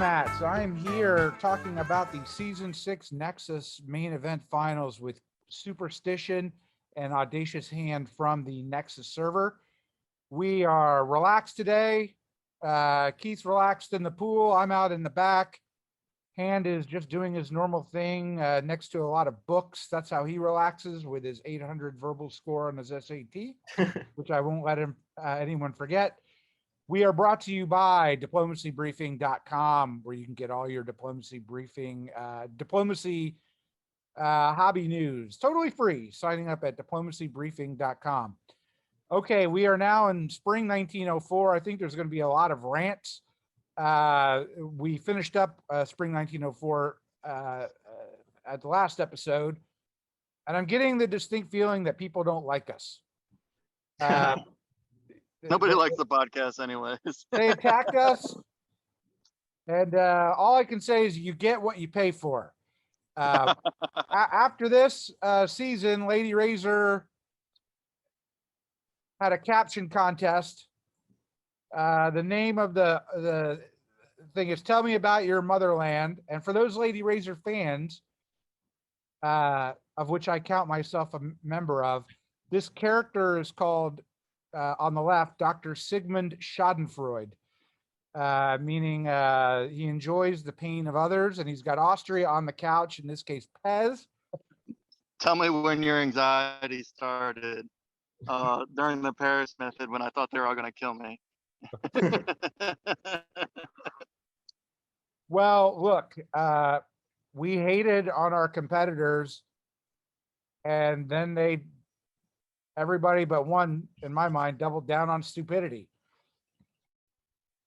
Mats. I'm here talking about the Season 6 Nexus main event finals with Superstition and Audacious Hand from the Nexus server. We are relaxed today. Keith's relaxed in the pool. I'm out in the back. Hand is just doing his normal thing next to a lot of books. That's how he relaxes with his 800 verbal score on his SAT, which I won't let anyone forget. We are brought to you by diplomacybriefing.com, where you can get all your diplomacy briefing, diplomacy hobby news, totally free. Signing up at diplomacybriefing.com. Okay, we are now in spring 1904. I think there's going to be a lot of rants. We finished up spring 1904 at the last episode, and I'm getting the distinct feeling that people don't like us. Nobody likes the podcast anyways. They attacked us, and all I can say is you get what you pay for. After this season, Lady Razor had a caption contest. The name of the thing is "Tell Me About Your Motherland," and for those Lady Razor fans, of which I count myself a member of, this character is called, on the left, Dr. Sigmund Schadenfreude, meaning he enjoys the pain of others, and he's got Austria on the couch, in this case, Pez. Tell me when your anxiety started during the Paris method when I thought they were all going to kill me. Well, look, we hated on our competitors, and then everybody but one, in my mind, doubled down on stupidity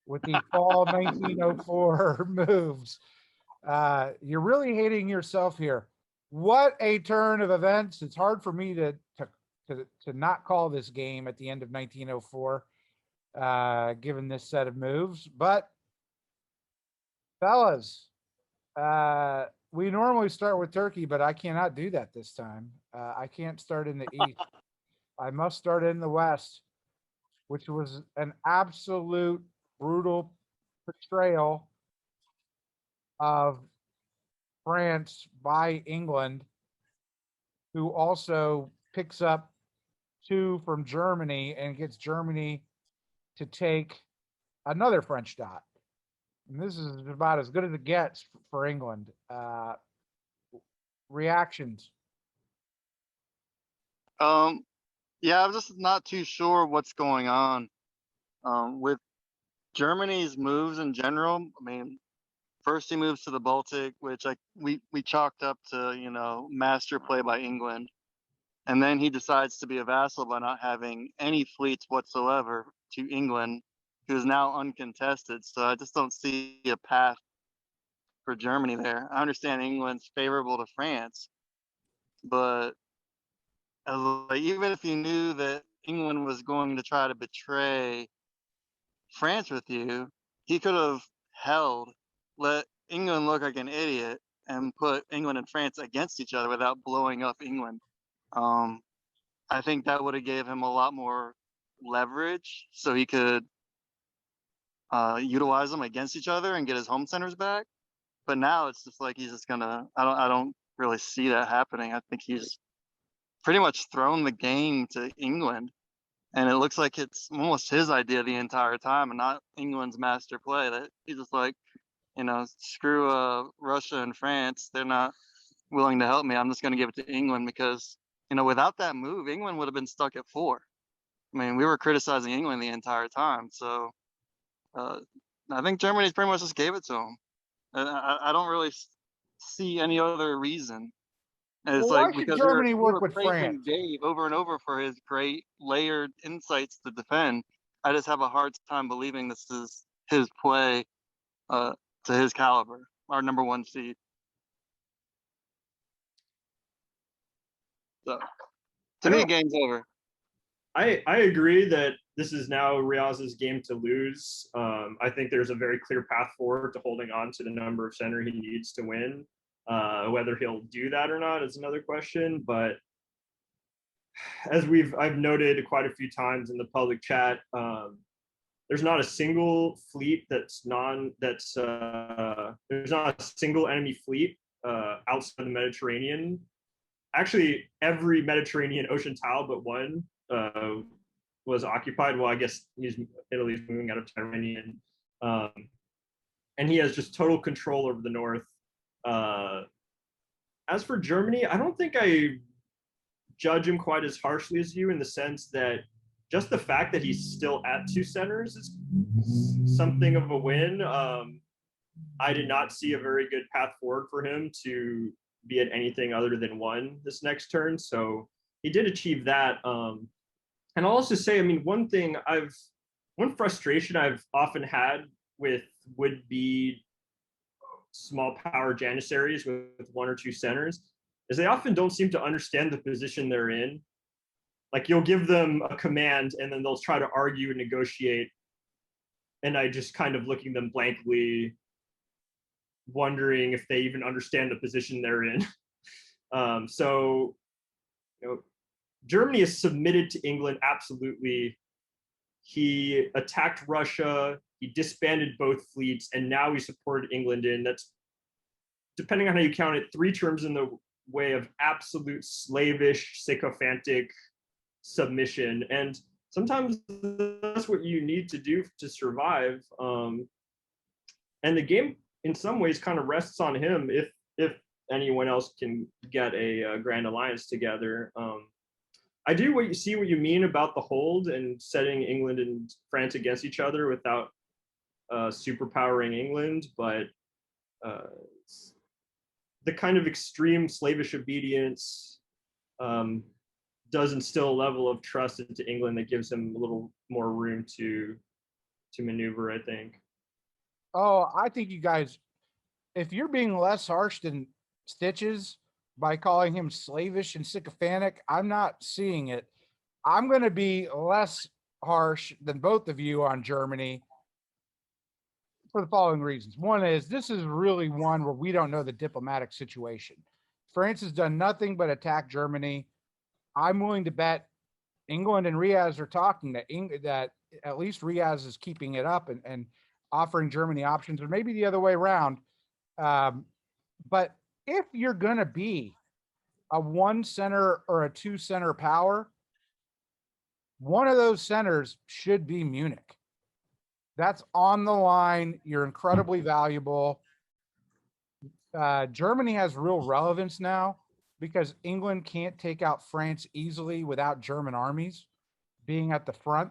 with the fall 1904 moves. You're really hating yourself here. What a turn of events. It's hard for me to not call this game at the end of 1904, given this set of moves. But fellas, we normally start with Turkey, but I cannot do that this time. I can't start in the East. I must start in the West, which was an absolute brutal portrayal of France by England, who also picks up 2 from Germany and gets Germany to take another French dot. And this is about as good as it gets for England. Reactions? Yeah, I'm just not too sure what's going on with Germany's moves in general. I mean, first he moves to the Baltic, which we chalked up to, master play by England. And then he decides to be a vassal by not having any fleets whatsoever to England, who is now uncontested. So I just don't see a path for Germany there. I understand England's favorable to France, but even if you knew that England was going to try to betray France with you, he could have let England look like an idiot and put England and France against each other without blowing up England. I think that would have gave him a lot more leverage, so he could utilize them against each other and get his home centers back. But now it's just like he's just gonna. I don't really see that happening. I think he's pretty much thrown the game to England, and it looks like it's almost his idea the entire time and not England's master play. That he's just like, screw Russia and France. They're not willing to help me. I'm just going to give it to England because, without that move, England would have been stuck at 4. I mean, we were criticizing England the entire time. So I think Germany pretty much just gave it to him. I don't really see any other reason. And it's why like should because Germany we work were with praising France? Dave over and over for his great layered insights to defend. I just have a hard time believing this is his play to his caliber, our number 1 seed. So to me, game's over. I agree that this is now Riaz's game to lose. I think there's a very clear path forward to holding on to the number of center he needs to win. Whether he'll do that or not is another question. But as I've noted quite a few times in the public chat, there's not a single fleet there's not a single enemy fleet outside the Mediterranean. Actually, every Mediterranean ocean tile but one was occupied. Well, I guess Italy's moving out of Mediterranean, and he has just total control over the north. As for Germany, I don't think I judge him quite as harshly as you, in the sense that just the fact that he's still at 2 centers is something of a win. I did not see a very good path forward for him to be at anything other than 1 this next turn. So he did achieve that. And I'll also say, I mean, one frustration I've often had with would-be small power Janissaries with 1 or 2 centers is they often don't seem to understand the position they're in. Like, you'll give them a command and then they'll try to argue and negotiate, and I just kind of looking them blankly, wondering if they even understand the position they're in. So, Germany is submitted to England, absolutely. He attacked Russia, he disbanded both fleets, and now he supported England in, that's, depending on how you count it, 3 terms in the way of absolute slavish, sycophantic submission. And sometimes that's what you need to do to survive. And the game, in some ways, kind of rests on him if anyone else can get a grand alliance together. I do see what you mean about the hold and setting England and France against each other without superpowering England, but the kind of extreme slavish obedience does instill a level of trust into England that gives him a little more room to maneuver, I think. Oh, I think you guys, if you're being less harsh than Stitches by calling him slavish and sycophantic, I'm not seeing it. I'm going to be less harsh than both of you on Germany for the following reasons. One is, this is really one where we don't know the diplomatic situation. France has done nothing but attack Germany. I'm willing to bet England and Riaz are talking that at least Riaz is keeping it up and offering Germany options, or maybe the other way around. But if you're going to be a 1 center or a 2 center power, one of those centers should be Munich. That's on the line. You're incredibly valuable. Germany has real relevance now because England can't take out France easily without German armies being at the front.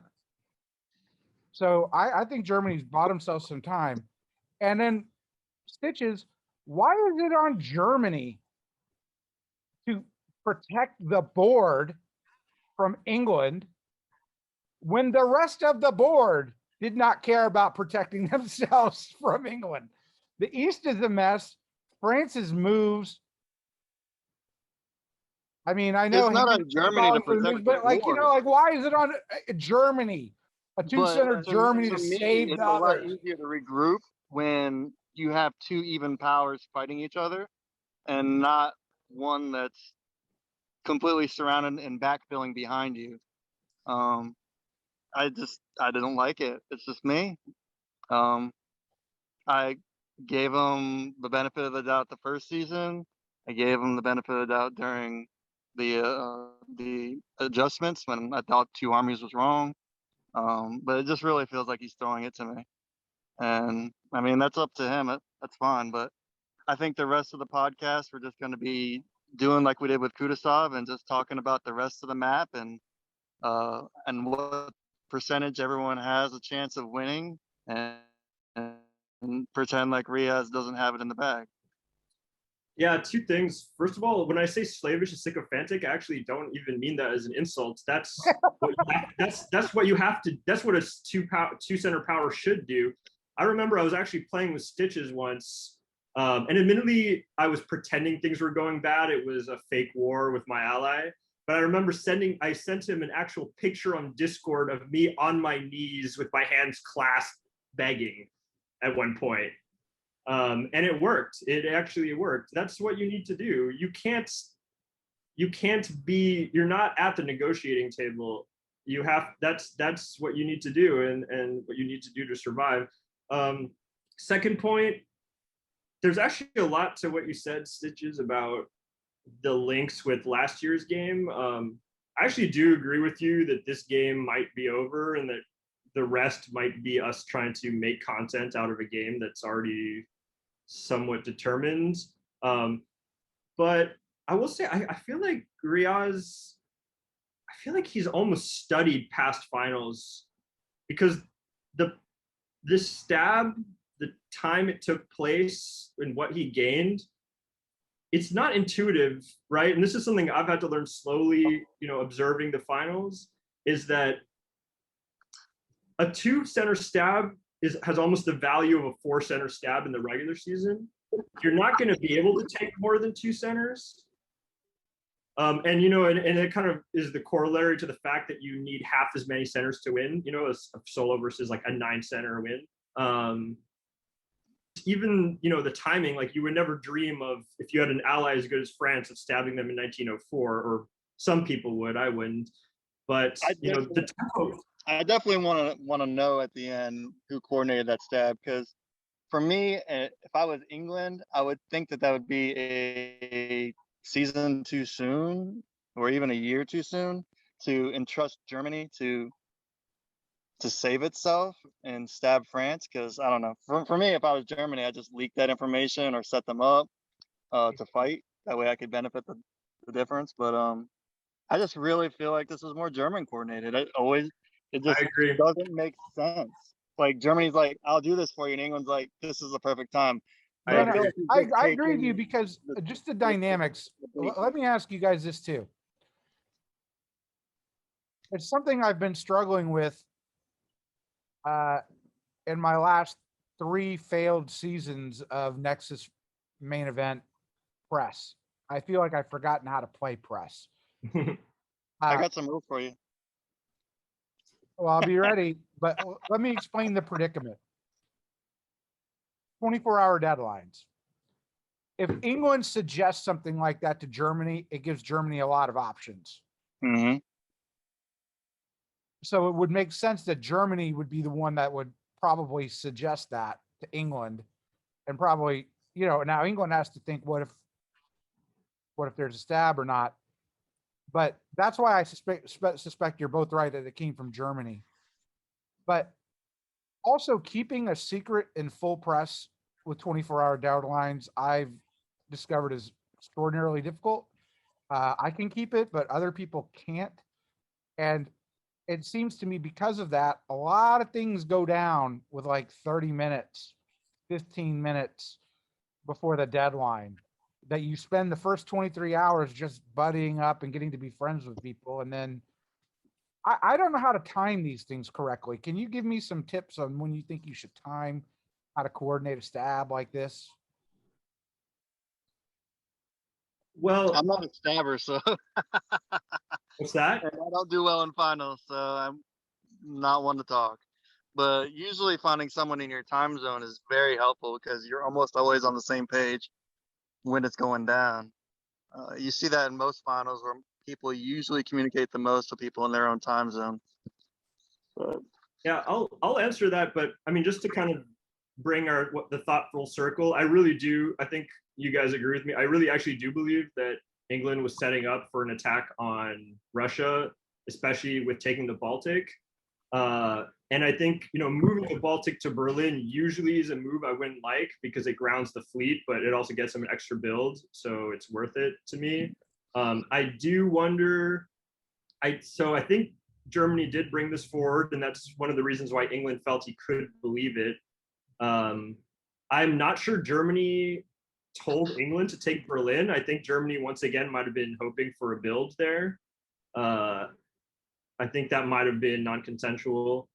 So I think Germany's bought themselves some time. And then Stitches, why is it on Germany to protect the board from England when the rest of the board did not care about protecting themselves from England? The East is a mess. France's moves. I mean, I know It's not on Germany to protect, but why is it on Germany? A 2 center Germany to save the others. others. It's a lot easier to regroup when you have 2 even powers fighting each other, and not one that's completely surrounded and backfilling behind you. I didn't like it. It's just me. I gave him the benefit of the doubt the first season. I gave him the benefit of the doubt during the adjustments when I thought 2 armies was wrong. But it just really feels like he's throwing it to me. And I mean, that's up to him. That's fine. But I think the rest of the podcast, we're just going to be doing like we did with Kutuzov and just talking about the rest of the map and what percentage everyone has a chance of winning, and pretend like Riaz doesn't have it in the bag. Yeah, 2 things. First of all, when I say slavish and sycophantic, I actually don't even mean that as an insult. That's what you have to. That's what a 2 center power should do. I remember I was actually playing with Stitches once, and admittedly, I was pretending things were going bad. It was a fake war with my ally. But I remember I sent him an actual picture on Discord of me on my knees with my hands clasped, begging at one point. And it worked. It actually worked. That's what you need to do. You're not at the negotiating table. that's what you need to do, and what you need to do to survive. Second point, there's actually a lot to what you said, Stitches, about the links with last year's game. I actually do agree with you that this game might be over, and that the rest might be us trying to make content out of a game that's already somewhat determined. But I will say, I feel like Riaz, I feel like he's almost studied past finals, because this stab, the time it took place and what he gained, it's not intuitive, right? And this is something I've had to learn slowly, observing the finals, is that a 2-center stab has almost the value of a 4-center stab in the regular season. You're not going to be able to take more than 2 centers. And it kind of is the corollary to the fact that you need half as many centers to win, a solo versus like a 9-center win. Even, the timing, like you would never dream of, if you had an ally as good as France, of stabbing them in 1904, or some people would, I wouldn't. But, the tempo. I definitely want to know at the end who coordinated that stab, because for me, if I was England, I would think that would be a season too soon, or even a year too soon, to entrust Germany to save itself and stab France. Because I don't know, for me, if I was Germany, I'd just leak that information or set them up to fight. That way I could benefit the difference. But I just really feel like this was more German coordinated. It just doesn't make sense. Like Germany's like, I'll do this for you, and England's like, this is the perfect time. I agree with you, because just the dynamics. Let me ask you guys this too. It's something I've been struggling with in my last 3 failed seasons of Nexus main event press. I feel like I've forgotten how to play press. I got some rules for you. Well, I'll be ready, but let me explain the predicament. 24-hour deadlines. If England suggests something like that to Germany, it gives Germany a lot of options. Mm-hmm. So it would make sense that Germany would be the one that would probably suggest that to England, and probably, now England has to think, what if there's a stab or not? But that's why I suspect you're both right that it came from Germany. But also, keeping a secret in full press with 24-hour deadlines, I've discovered, is extraordinarily difficult. I can keep it, but other people can't. And it seems to me, because of that, a lot of things go down with like 30 minutes, 15 minutes before the deadline, that you spend the first 23 hours just buddying up and getting to be friends with people. And then I don't know how to time these things correctly. Can you give me some tips on when you think you should time, how to coordinate a stab like this? Well, I'm not a stabber, so what's that? I don't do well in finals, so I'm not one to talk. But usually finding someone in your time zone is very helpful, because you're almost always on the same page when it's going down. You see that in most finals, where people usually communicate the most with people in their own time zone. But yeah, I'll answer that, but I mean, just to kind of bring the thought full circle, I really do. I think you guys agree with me. I really actually do believe that England was setting up for an attack on Russia, especially with taking the Baltic. And I think, moving the Baltic to Berlin usually is a move I wouldn't like, because it grounds the fleet, but it also gets them an extra build. So it's worth it to me. I do wonder, so I think Germany did bring this forward, and that's one of the reasons why England felt he could believe it. I'm not sure Germany told England to take Berlin. I think Germany, once again, might have been hoping for a build there. I think that might have been non-consensual.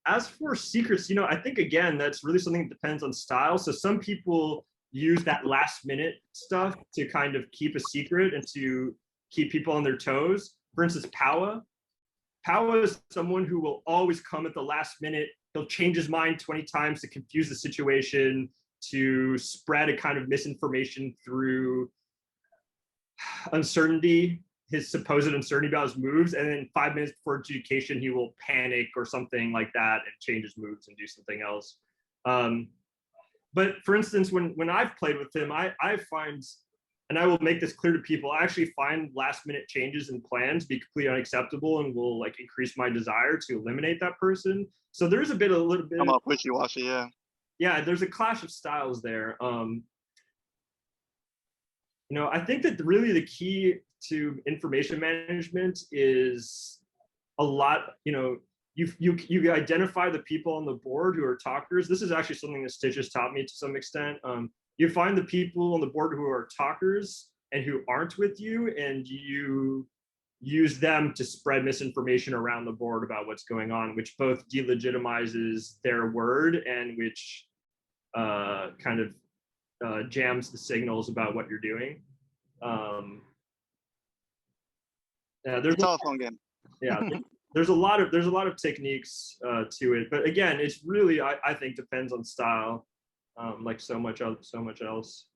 As for secrets, I think, again, that's really something that depends on style. So some people use that last minute stuff to kind of keep a secret and to keep people on their toes. For instance, Powa is someone who will always come at the last minute. He'll change his mind 20 times to confuse the situation, to spread a kind of misinformation through uncertainty. his supposed uncertainty about his moves, and then 5 minutes before adjudication, he will panic or something like that and change his moves and do something else. But for instance, when I've played with him, I find, and I will make this clear to people, I actually find last minute changes in plans be completely unacceptable and will like increase my desire to eliminate that person. So there's a little bit. I'm up wishy-washy, yeah. Yeah, there's a clash of styles there. I think that really the key to information management is a lot, you identify the people on the board who are talkers. This is actually something that Stitch has taught me to some extent. You find the people on the board who are talkers and who aren't with you, and you use them to spread misinformation around the board about what's going on, which both delegitimizes their word and which jams the signals about what you're doing. There's a telephone game. Yeah, there's a lot of techniques to it, but again, it's really I think depends on style, like so much else.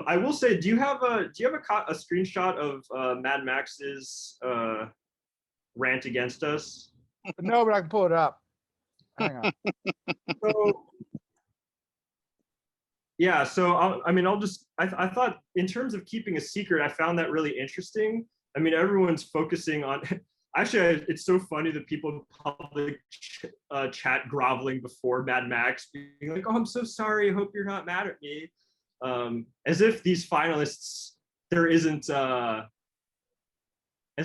I will say, do you have a screenshot of Mad Max's rant against us? No, but I can pull it up. Hang on. So, yeah, so I thought in terms of keeping a secret, I found that really interesting. I mean, everyone's focusing on, actually, it's so funny that people in public chat groveling before Mad Max, being like, oh, I'm so sorry, I hope you're not mad at me. As if these finalists, there isn't, as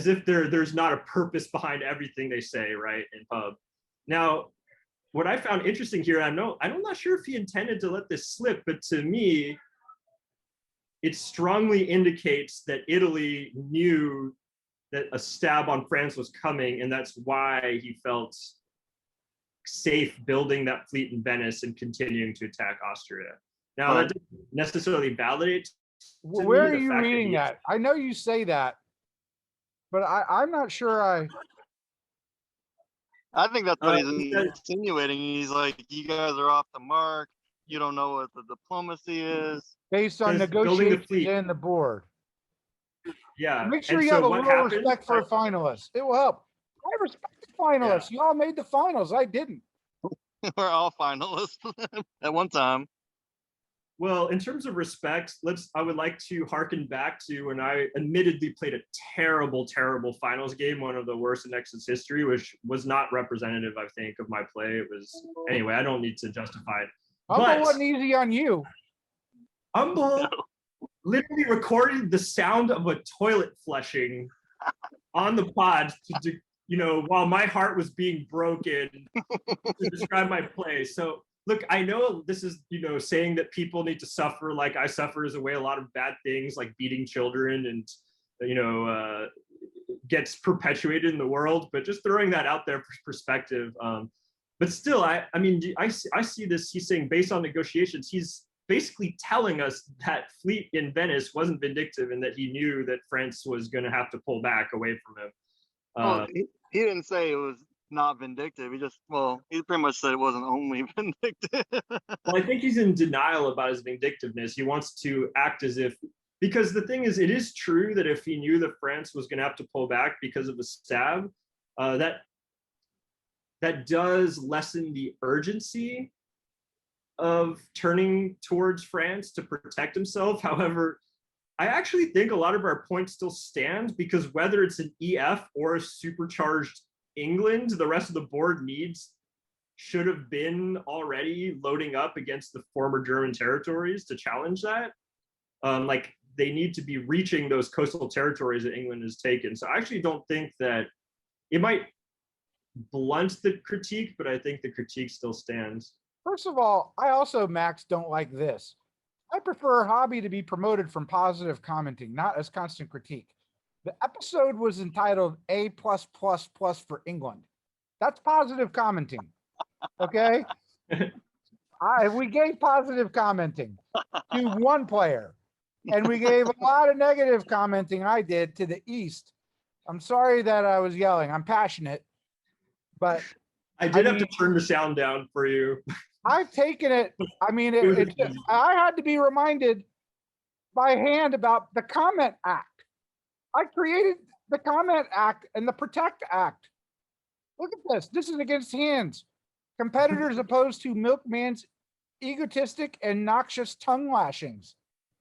if there's not a purpose behind everything they say, right, in pub. Now, what I found interesting here, I'm not sure if he intended to let this slip, but to me, it strongly indicates that Italy knew that a stab on France was coming, and that's why he felt safe building that fleet in Venice and continuing to attack Austria. Now, that doesn't necessarily validate. Where are you reading that? I know you say that, but I'm not sure I think that's what he's insinuating. He's like, you guys are off the mark. You don't know what the diplomacy is. Based on negotiations and the board. Yeah. Make sure you have a little respect for finalists. It will help. I respect the finalists. Yeah. You all made the finals. I didn't. We're all finalists at one time. Well, in terms of respect, I would like to harken back to when I admittedly played a terrible, terrible finals game, one of the worst in Nexus history, which was not representative, I think, of my play. It was, anyway, I don't need to justify it. Humble wasn't easy on you. Humble literally recorded the sound of a toilet flushing on the pod while my heart was being broken to describe my play. So look, I know this is, saying that people need to suffer like I suffered is a way a lot of bad things like beating children and, gets perpetuated in the world, but just throwing that out there for perspective. But still, I see this, he's saying based on negotiations, he's basically telling us that fleet in Venice wasn't vindictive and that he knew that France was going to have to pull back away from him. He didn't say it was not vindictive. He pretty much said it wasn't only vindictive. Well, I think he's in denial about his vindictiveness. He wants to act as if, because the thing is, it is true that if he knew that France was going to have to pull back because of a stab, that does lessen the urgency of turning towards France to protect himself. However, I actually think a lot of our points still stand, because whether it's an EF or a supercharged England, the rest of the board should have been already loading up against the former German territories to challenge that. They need to be reaching those coastal territories that England has taken. So I actually don't think that it might blunt the critique, but I think the critique still stands. First of all, I also, Max, don't like this. I prefer hobby to be promoted from positive commenting, not as constant critique. The episode was entitled A+++ for England. That's positive commenting. Okay? We gave positive commenting to one player, and we gave a lot of negative commenting, I did, to the East. I'm sorry that I was yelling. I'm passionate, but I have to turn the sound down for you. I've taken it. I had to be reminded by hand about the Comment Act. I created the Comment Act and the Protect Act. Look at this. This is against hands. Competitors opposed to Milkman's egotistic and noxious tongue lashings.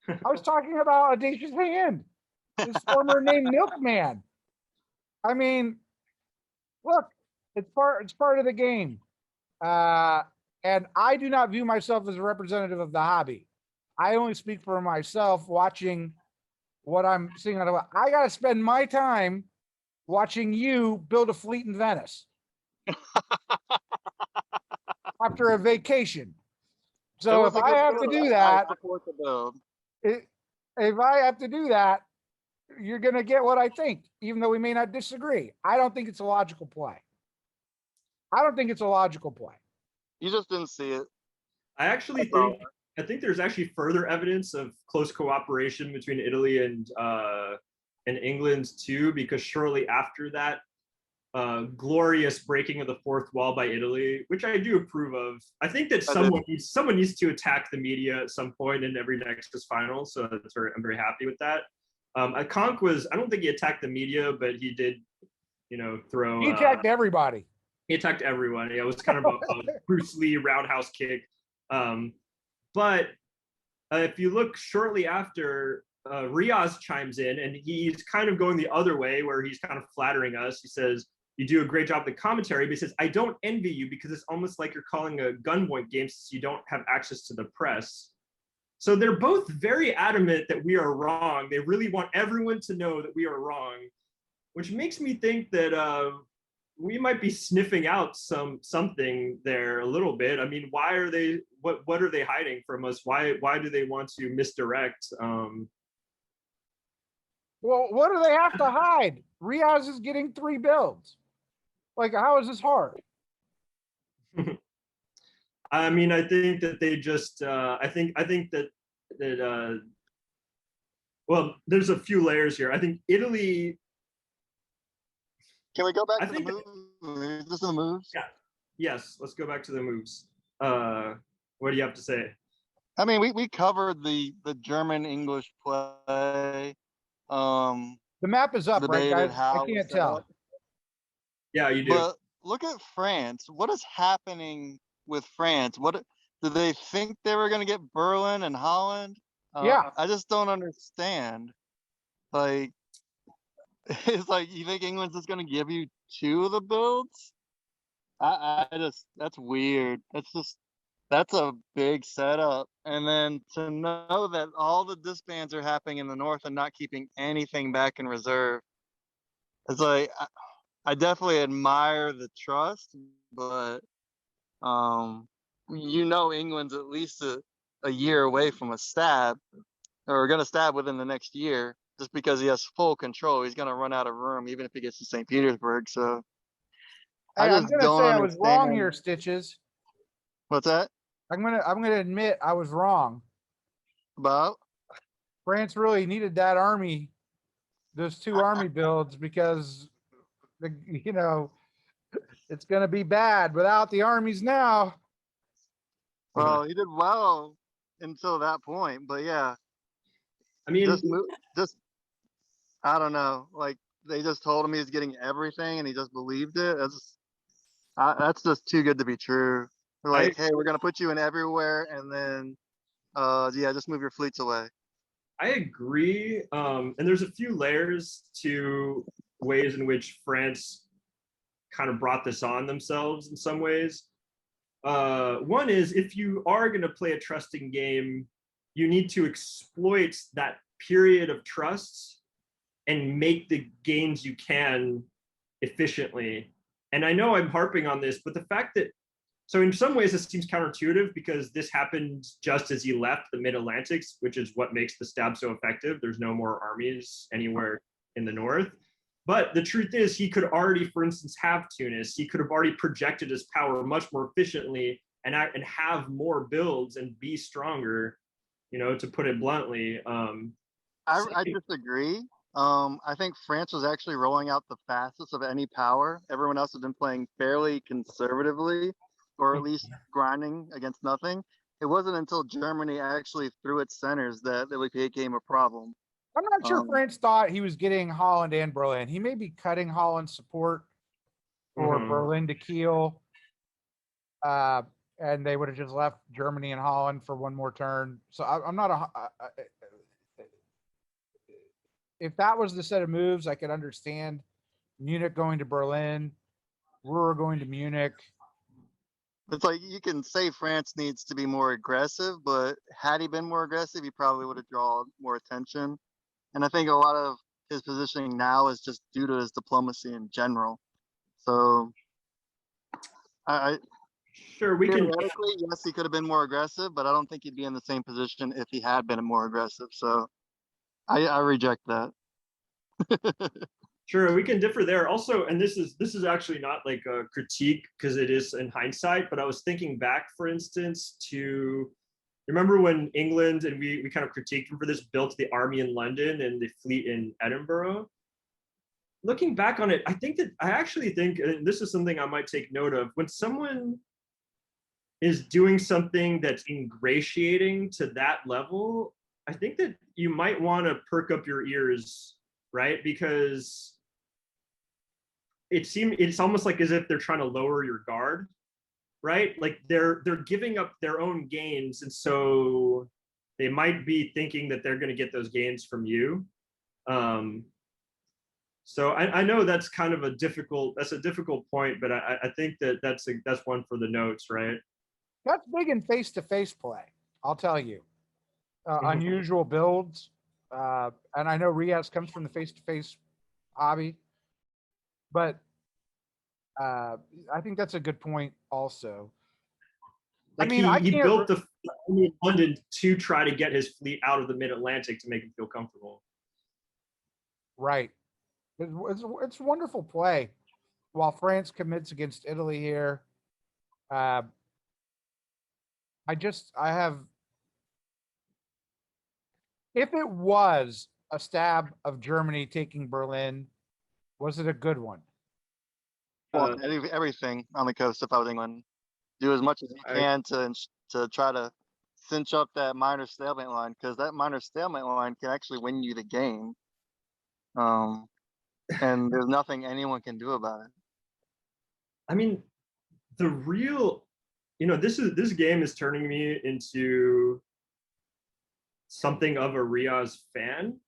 I was talking about Audacious Hand, his former name Milkman. I mean, look, it's part of the game. And I do not view myself as a representative of the hobby. I only speak for myself watching what I'm seeing on the. I got to spend my time watching you build a fleet in Venice after a vacation. So if I have to do that, if I have to do that, you're going to get what I think, even though we may not disagree. I don't think it's a logical play. You just didn't see it. I think there's actually further evidence of close cooperation between Italy and England too, because shortly after that glorious breaking of the fourth wall by Italy, which I do approve of. I think that someone needs to attack the media at some point in every Nexus final, so I'm very happy with that. Conk I don't think he attacked the media, but he did, throw. He attacked everybody. He attacked everyone. It was kind of a Bruce Lee roundhouse kick. But if you look shortly after, Riaz chimes in, and he's kind of going the other way, where he's kind of flattering us. He says, "You do a great job with the commentary," but he says, "I don't envy you because it's almost like you're calling a gunpoint game since you don't have access to the press." So they're both very adamant that we are wrong. They really want everyone to know that we are wrong, which makes me think that we might be sniffing out something there a little bit. I mean, why are they? What are they hiding from us? Why do they want to misdirect? Well, what do they have to hide? Riaz is getting 3 builds. Like, how is this hard? I mean, I think that they just. I think that well, there's a few layers here. I think Italy. Can we go back to the moves? This is the moves. Yeah. Yes. Let's go back to the moves. What do you have to say? I mean, we covered the German English play. The map is up, right, guys? I can't tell. Yeah, you do. But look at France. What is happening with France? What did they think they were going to get Berlin and Holland? Yeah. I just don't understand. Like, it's like, you think England's just going to give you 2 of the builds? That's weird. That's a big setup. And then to know that all the disbands are happening in the north and not keeping anything back in reserve. It's like, I definitely admire the trust, but England's at least a year away from a stab, or going to stab within the next year, just because he has full control. He's going to run out of room, even if he gets to St. Petersburg. So hey, I'm going to say I was wrong here, Stitches. What's that? I'm gonna admit I was wrong. About France really needed that army, those 2 army builds, because it's gonna be bad without the armies now. Well, he did well until that point, but yeah. I mean, just I don't know. Like, they just told him he was getting everything, and he just believed it. That's just too good to be true. They're like, hey, we're gonna put you in everywhere, and then, just move your fleets away. I agree, and there's a few layers to ways in which France kind of brought this on themselves in some ways. One is, if you are going to play a trusting game, you need to exploit that period of trust and make the gains you can efficiently. And I know I'm harping on this, but the fact that, so in some ways this seems counterintuitive, because this happened just as he left the Mid-Atlantics, which is what makes the stab so effective. There's no more armies anywhere in the north. But the truth is, he could already, for instance, have Tunis. He could have already projected his power much more efficiently and have more builds and be stronger, to put it bluntly. I disagree. I think France was actually rolling out the fastest of any power. Everyone else had been playing fairly conservatively, or at least grinding against nothing. It wasn't until Germany actually threw its centers that it became a problem. I'm not sure Um, France thought he was getting Holland and Berlin. He may be cutting Holland's support for Berlin to Kiel. And they would have just left Germany and Holland for one more turn. So I'm not if that was the set of moves, I could understand Munich going to Berlin, Ruhr going to Munich. it's like you can say France needs to be more aggressive, but had he been more aggressive, he probably would have drawn more attention. And I think a lot of his positioning now is just due to his diplomacy in general. So I Sure, we can. theoretically, yes, he could have been more aggressive, but I don't think he'd be in the same position if he had been more aggressive. So I reject that. Sure, we can differ there. Also, and this is actually not like a critique because it is in hindsight, but I was thinking back, for instance, to remember when England, and we kind of critiqued him for this, built the army in London and the fleet in Edinburgh. Looking back on it, I actually think, and this is something I might take note of, when someone is doing something that's ingratiating to that level, I think that you might want to perk up your ears, right? Because it's almost like as if they're trying to lower your guard, right? Like they're giving up their own gains, and so they might be thinking that they're going to get those gains from you. So I know that's kind of a difficult point, but I think that's one for the notes, right? That's big in face-to-face play, I'll tell you. Unusual builds. And I know Riaz comes from the face-to-face hobby, but I think that's a good point also. Like I mean, he built the army in London to try to get his fleet out of the mid-Atlantic to make him feel comfortable. Right. It's wonderful play. While France commits against Italy here, I have, if it was a stab of Germany taking Berlin, was it a good one? Well, everything on the coast if I was England, do as much as he can to try to cinch up that minor stalemate line, because that minor stalemate line can actually win you the game. And there's nothing anyone can do about it. I mean, the real, this game is turning me into something of a Riaz fan,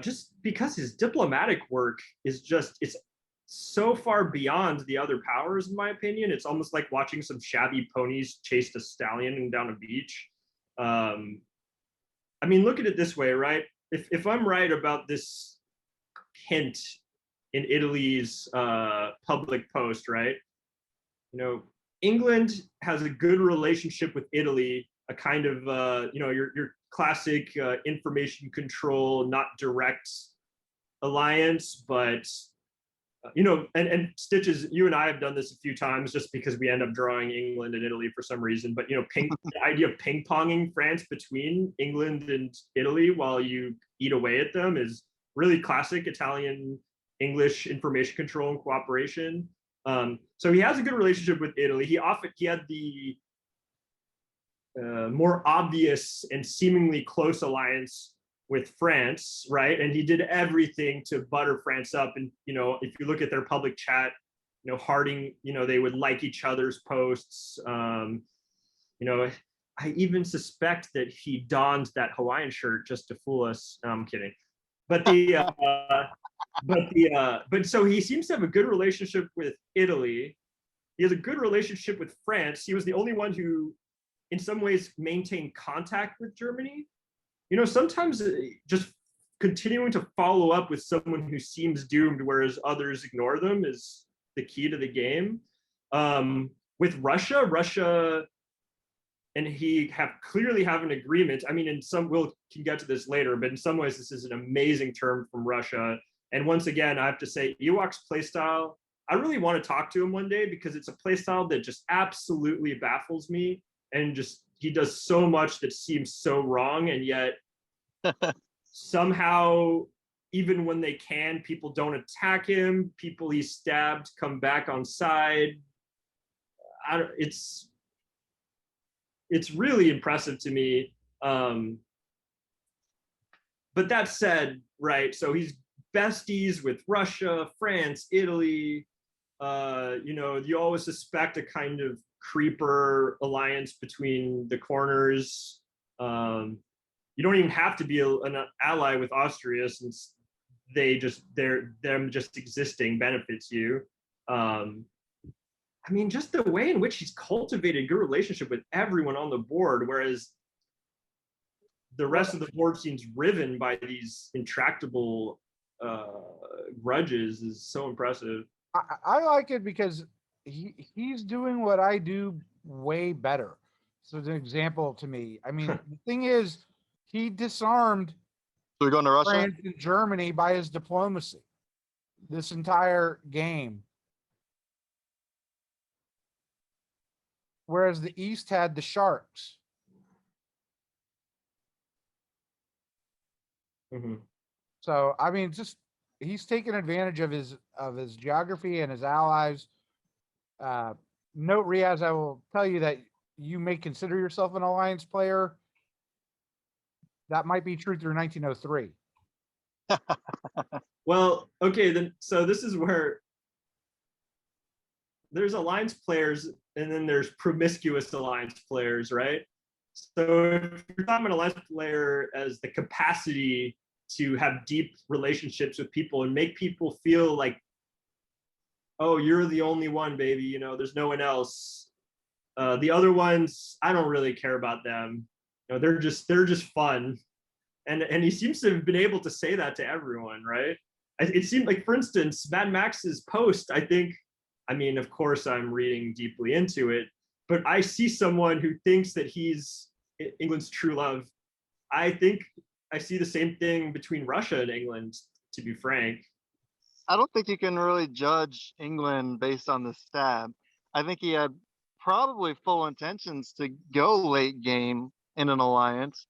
just because his diplomatic work is it's so far beyond the other powers, in my opinion. It's almost like watching some shabby ponies chase a stallion down a beach. I mean, look at it this way, right? If I'm right about this hint in Italy's public post, right? England has a good relationship with Italy, a kind of your classic information control, not direct alliance, but and Stitches, you and I have done this a few times just because we end up drawing England and Italy for some reason. But the idea of ping-ponging France between England and Italy while you eat away at them is really classic Italian English information control and cooperation. So he has a good relationship with Italy. He had the more obvious and seemingly close alliance with France, right? And he did everything to butter France up. And if you look at their public chat, Harding, they would like each other's posts. I even suspect that he donned that Hawaiian shirt just to fool us. No, I'm kidding. But so he seems to have a good relationship with Italy. He has a good relationship with France. He was the only one who, in some ways, maintained contact with Germany. Sometimes just continuing to follow up with someone who seems doomed, whereas others ignore them, is the key to the game. With Russia and he clearly have an agreement. I mean, we'll can get to this later, but in some ways, this is an amazing term from Russia. And once again, I have to say, Ewok's playstyle, I really want to talk to him one day because it's a playstyle that just absolutely baffles me, and just he does so much that seems so wrong, and yet somehow, even when they can, people don't attack him. People he stabbed come back on side. It's really impressive to me. But but that said, right? So he's besties with Russia, France, Italy. You always suspect a kind of creeper alliance between the corners. You don't even have to be an ally with Austria, since them just existing benefits you. I mean, just the way in which he's cultivated a good relationship with everyone on the board, whereas the rest of the board seems riven by these intractable grudges, is so impressive. I like it because he's doing what I do way better. So it's an example to me. I mean, the thing is, he disarmed So we're going to Russia? France and Germany by his diplomacy this entire game. Whereas the East had the sharks. Mm-hmm. So I mean, just he's taking advantage of his geography and his allies. Note, Riaz, I will tell you that you may consider yourself an alliance player. That might be true through 1903. Well, okay, then so this is where there's alliance players and then there's promiscuous alliance players, right? So if you're talking about an alliance player as the capacity to have deep relationships with people and make people feel like, oh, you're the only one, baby, you know, there's no one else. The other ones, I don't really care about them. You know, they're just fun. And he seems to have been able to say that to everyone, right? It seemed like, for instance, Mad Max's post, I mean, of course I'm reading deeply into it, but I see someone who thinks that he's England's true love. I think I see the same thing between Russia and England, to be frank. I don't think you can really judge England based on the stab. I think he had probably full intentions to go late game in an alliance.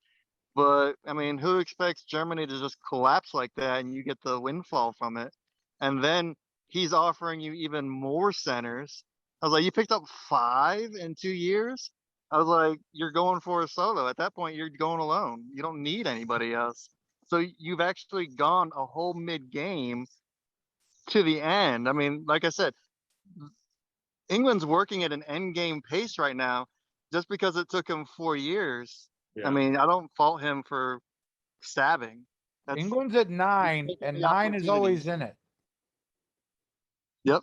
But I mean, who expects Germany to just collapse like that and you get the windfall from it? And then he's offering you even more centers. I was like, you picked up 5 in 2 years? I was like, you're going for a solo. At that point, you're going alone. You don't need anybody else. So you've actually gone a whole mid game to the end. I mean, like I said, England's working at an end game pace right now just because it took him 4 years. Yeah. I mean, I don't fault him for stabbing. England's at 9, and 9 is always in it. Yep.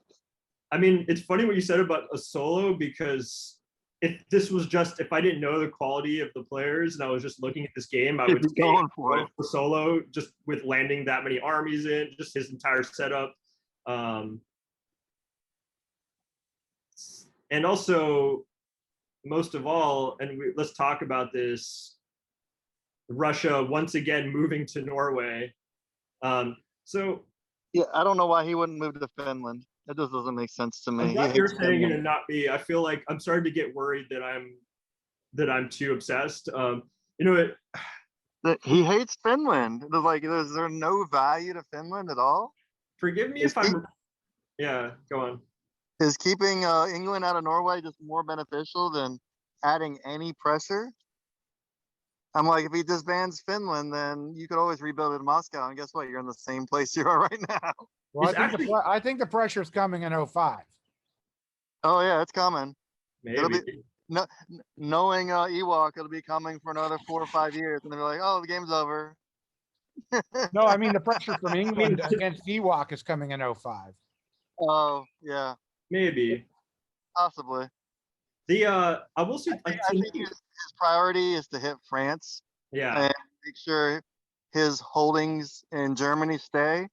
I mean, it's funny what you said about a solo, because if I didn't know the quality of the players and I was just looking at this game, I would say going for it. For solo, just with landing that many armies in, just his entire setup. And also, most of all, let's talk about this, Russia once again moving to Norway. So yeah, I don't know why he wouldn't move to Finland. That just doesn't make sense to me. I'm glad you're saying it and not me. I feel like I'm starting to get worried that I'm too obsessed. He hates Finland. Like, is there no value to Finland at all? Forgive me if I'm. Yeah, go on. Is keeping England out of Norway just more beneficial than adding any pressure? I'm like, if he disbands Finland, then you could always rebuild it in Moscow, and guess what? You're in the same place you are right now. Well, I think the pressure's coming in 05. Oh yeah, it's coming. Maybe. Knowing Ewok, it'll be coming for another 4 or 5 years, and they're like, oh, the game's over. No, I mean the pressure from England against Ewok is coming in 05. Oh yeah, Maybe. possibly. I will say. I think his priority is to hit France. Yeah. And make sure his holdings in Germany stay.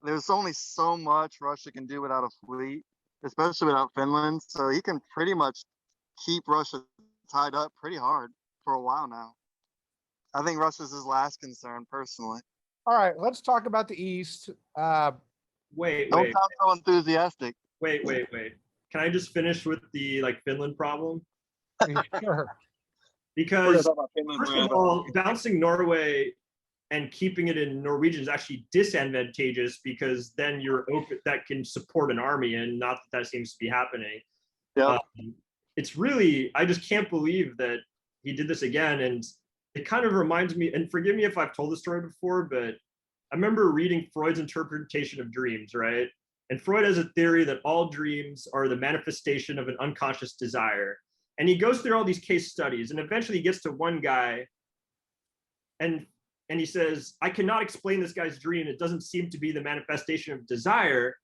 There's only so much Russia can do without a fleet, especially without Finland. So he can pretty much keep Russia tied up pretty hard for a while now. I think Russia's his last concern, personally. All right, let's talk about the East. Wait. Don't sound so enthusiastic. Wait. Can I just finish with the Finland problem? Sure. Because first of all, bouncing Norway and keeping it in Norwegian is actually disadvantageous, because then you're open that can support an army, and not that seems to be happening. Yeah. It's really, I just can't believe that he did this again. And it kind of reminds me, and forgive me if I've told this story before, but I remember reading Freud's interpretation of dreams, right? And Freud has a theory that all dreams are the manifestation of an unconscious desire. And he goes through all these case studies, and eventually he gets to one guy, and he says, I cannot explain this guy's dream. It doesn't seem to be the manifestation of desire.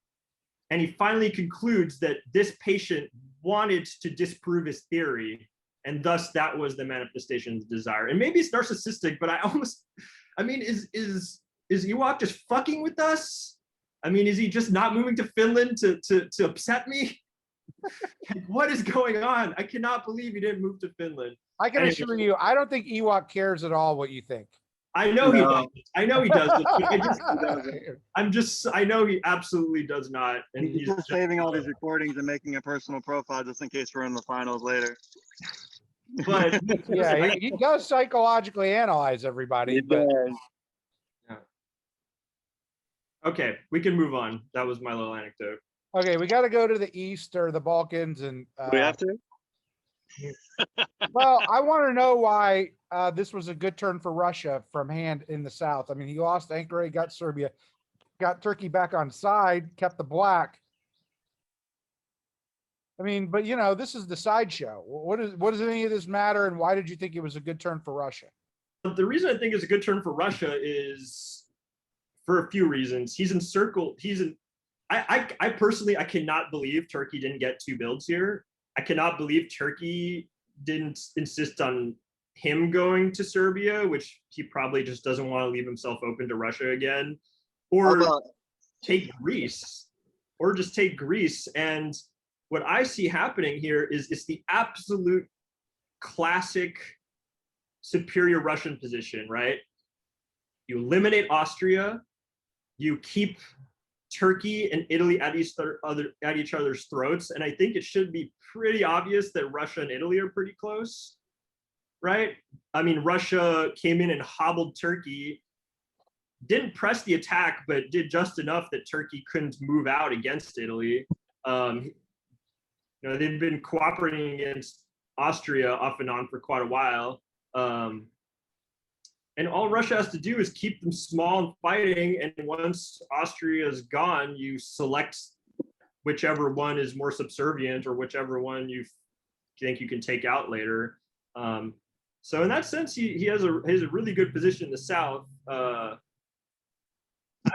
And he finally concludes that this patient wanted to disprove his theory, and thus that was the manifestation of desire. And maybe it's narcissistic, but I mean, is Ewok just fucking with us? I mean, is he just not moving to Finland to upset me? What is going on? I cannot believe he didn't move to Finland. I can assure you, I don't think Ewok cares at all what you think. I know he does. I know he does. I know he absolutely does not. And he's just saving all these recordings and making a personal profile just in case we're in the finals later. But yeah, he does psychologically analyze everybody. But yeah. Okay, we can move on. That was my little anecdote. Okay, we got to go to the East or the Balkans, and we have to. Well, I want to know why this was a good turn for Russia from hand in the South. I mean, he lost Ankara, got Serbia, got Turkey back on side, kept the black. I mean, but you know, this is the sideshow. What does any of this matter, and why did you think it was a good turn for Russia? The reason I think it's a good turn for Russia is for a few reasons. I personally, I cannot believe Turkey didn't get 2 builds here. I cannot believe Turkey didn't insist on him going to Serbia, which he probably just doesn't want to leave himself open to Russia again, or take Greece, or just take Greece. And what I see happening here is it's the absolute classic superior Russian position, right? You eliminate Austria, you keep Turkey and Italy at each other's throats, and I think it should be pretty obvious that Russia and Italy are pretty close, right? I mean, Russia came in and hobbled Turkey, didn't press the attack, but did just enough that Turkey couldn't move out against Italy. You know, they've been cooperating against Austria off and on for quite a while. And all Russia has to do is keep them small and fighting. And once Austria is gone, you select whichever one is more subservient or whichever one you think you can take out later. So in that sense, he has a really good position in the South. I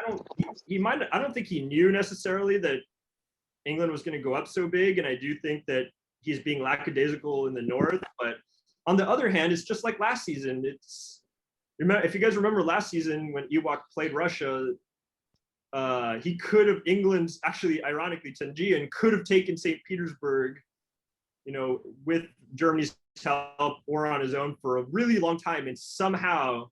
don't think he knew necessarily that England was going to go up so big, and I do think that he's being lackadaisical in the North. But on the other hand, it's just like last season. If you guys remember last season when Ewok played Russia, he could have, England, actually, ironically, Tenjian could have taken St. Petersburg, you know, with Germany's help or on his own for a really long time. And somehow,